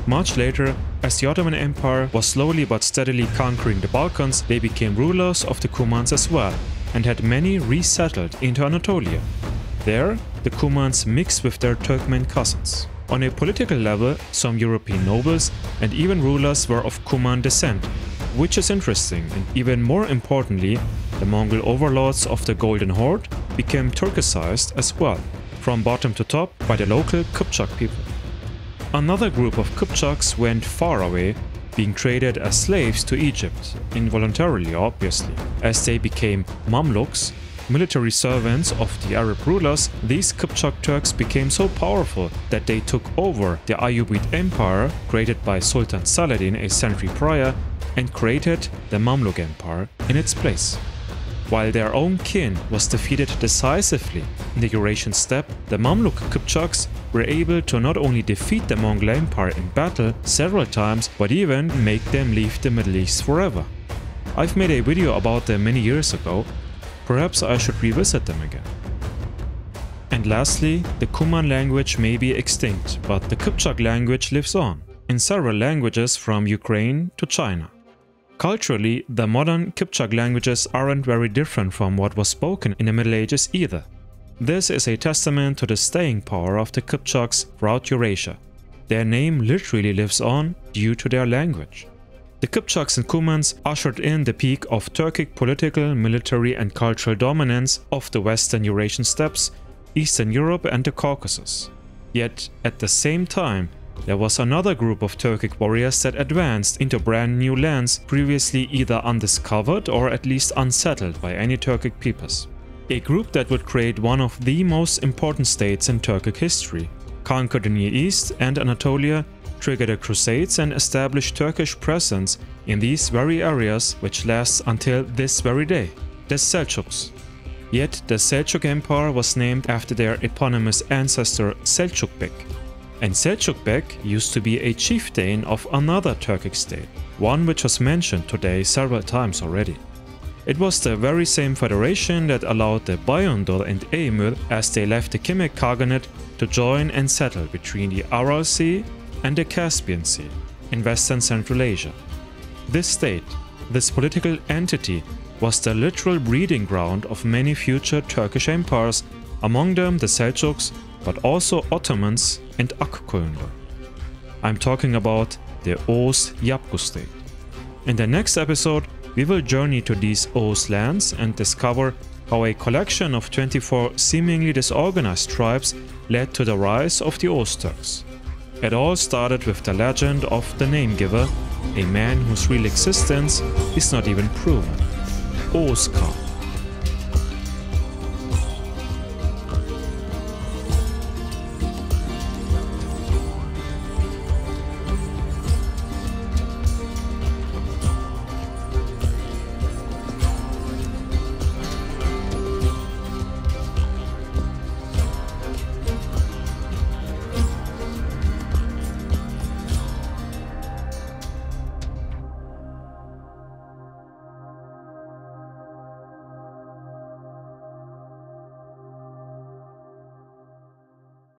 Much later, as the Ottoman Empire was slowly but steadily conquering the Balkans, they became rulers of the Cumans as well, and had many resettled into Anatolia. There, the Cumans mixed with their Turkmen cousins. On a political level, some European nobles and even rulers were of Cuman descent, which is interesting, and even more importantly, the Mongol overlords of the Golden Horde became Turkicized as well, from bottom to top by the local Kipchak people. Another group of Kipchaks went far away, being traded as slaves to Egypt, involuntarily obviously. As they became Mamluks, military servants of the Arab rulers, these Kipchak Turks became so powerful that they took over the Ayyubid Empire created by Sultan Saladin a century prior and created the Mamluk Empire in its place. While their own kin was defeated decisively in the Eurasian steppe, the Mamluk Kipchaks were able to not only defeat the Mongol Empire in battle several times, but even make them leave the Middle East forever. I've made a video about them many years ago, perhaps I should revisit them again. And lastly, the Cuman language may be extinct, but the Kipchak language lives on, in several languages from Ukraine to China. Culturally, the modern Kipchak languages aren't very different from what was spoken in the Middle Ages either. This is a testament to the staying power of the Kipchaks throughout Eurasia. Their name literally lives on due to their language. The Kipchaks and Cumans ushered in the peak of Turkic political, military and cultural dominance of the Western Eurasian steppes, Eastern Europe and the Caucasus. Yet, at the same time, there was another group of Turkic warriors that advanced into brand new lands previously either undiscovered or at least unsettled by any Turkic peoples. A group that would create one of the most important states in Turkic history. Khan Köten East and Anatolia triggered the Crusades and established Turkish presence in these very areas, which lasts until this very day, the Seljuks. Yet the Seljuk Empire was named after their eponymous ancestor Selçuk Bek. And Selçuk Bek used to be a chieftain of another Turkic state, one which was mentioned today several times already. It was the very same federation that allowed the Bayındır and Eymür, as they left the Kimik Khaganate, to join and settle between the Aral Sea and the Caspian Sea in western Central Asia. This state, this political entity, was the literal breeding ground of many future Turkish empires, among them the Seljuks, but also Ottomans and Akkuyunlu. I'm talking about the Oğuz Yapgu state. In the next episode, we will journey to these Oğuz lands and discover how a collection of 24 seemingly disorganized tribes led to the rise of the Oğuz Turks. It all started with the legend of the name giver, a man whose real existence is not even proven, Oğuz Khan.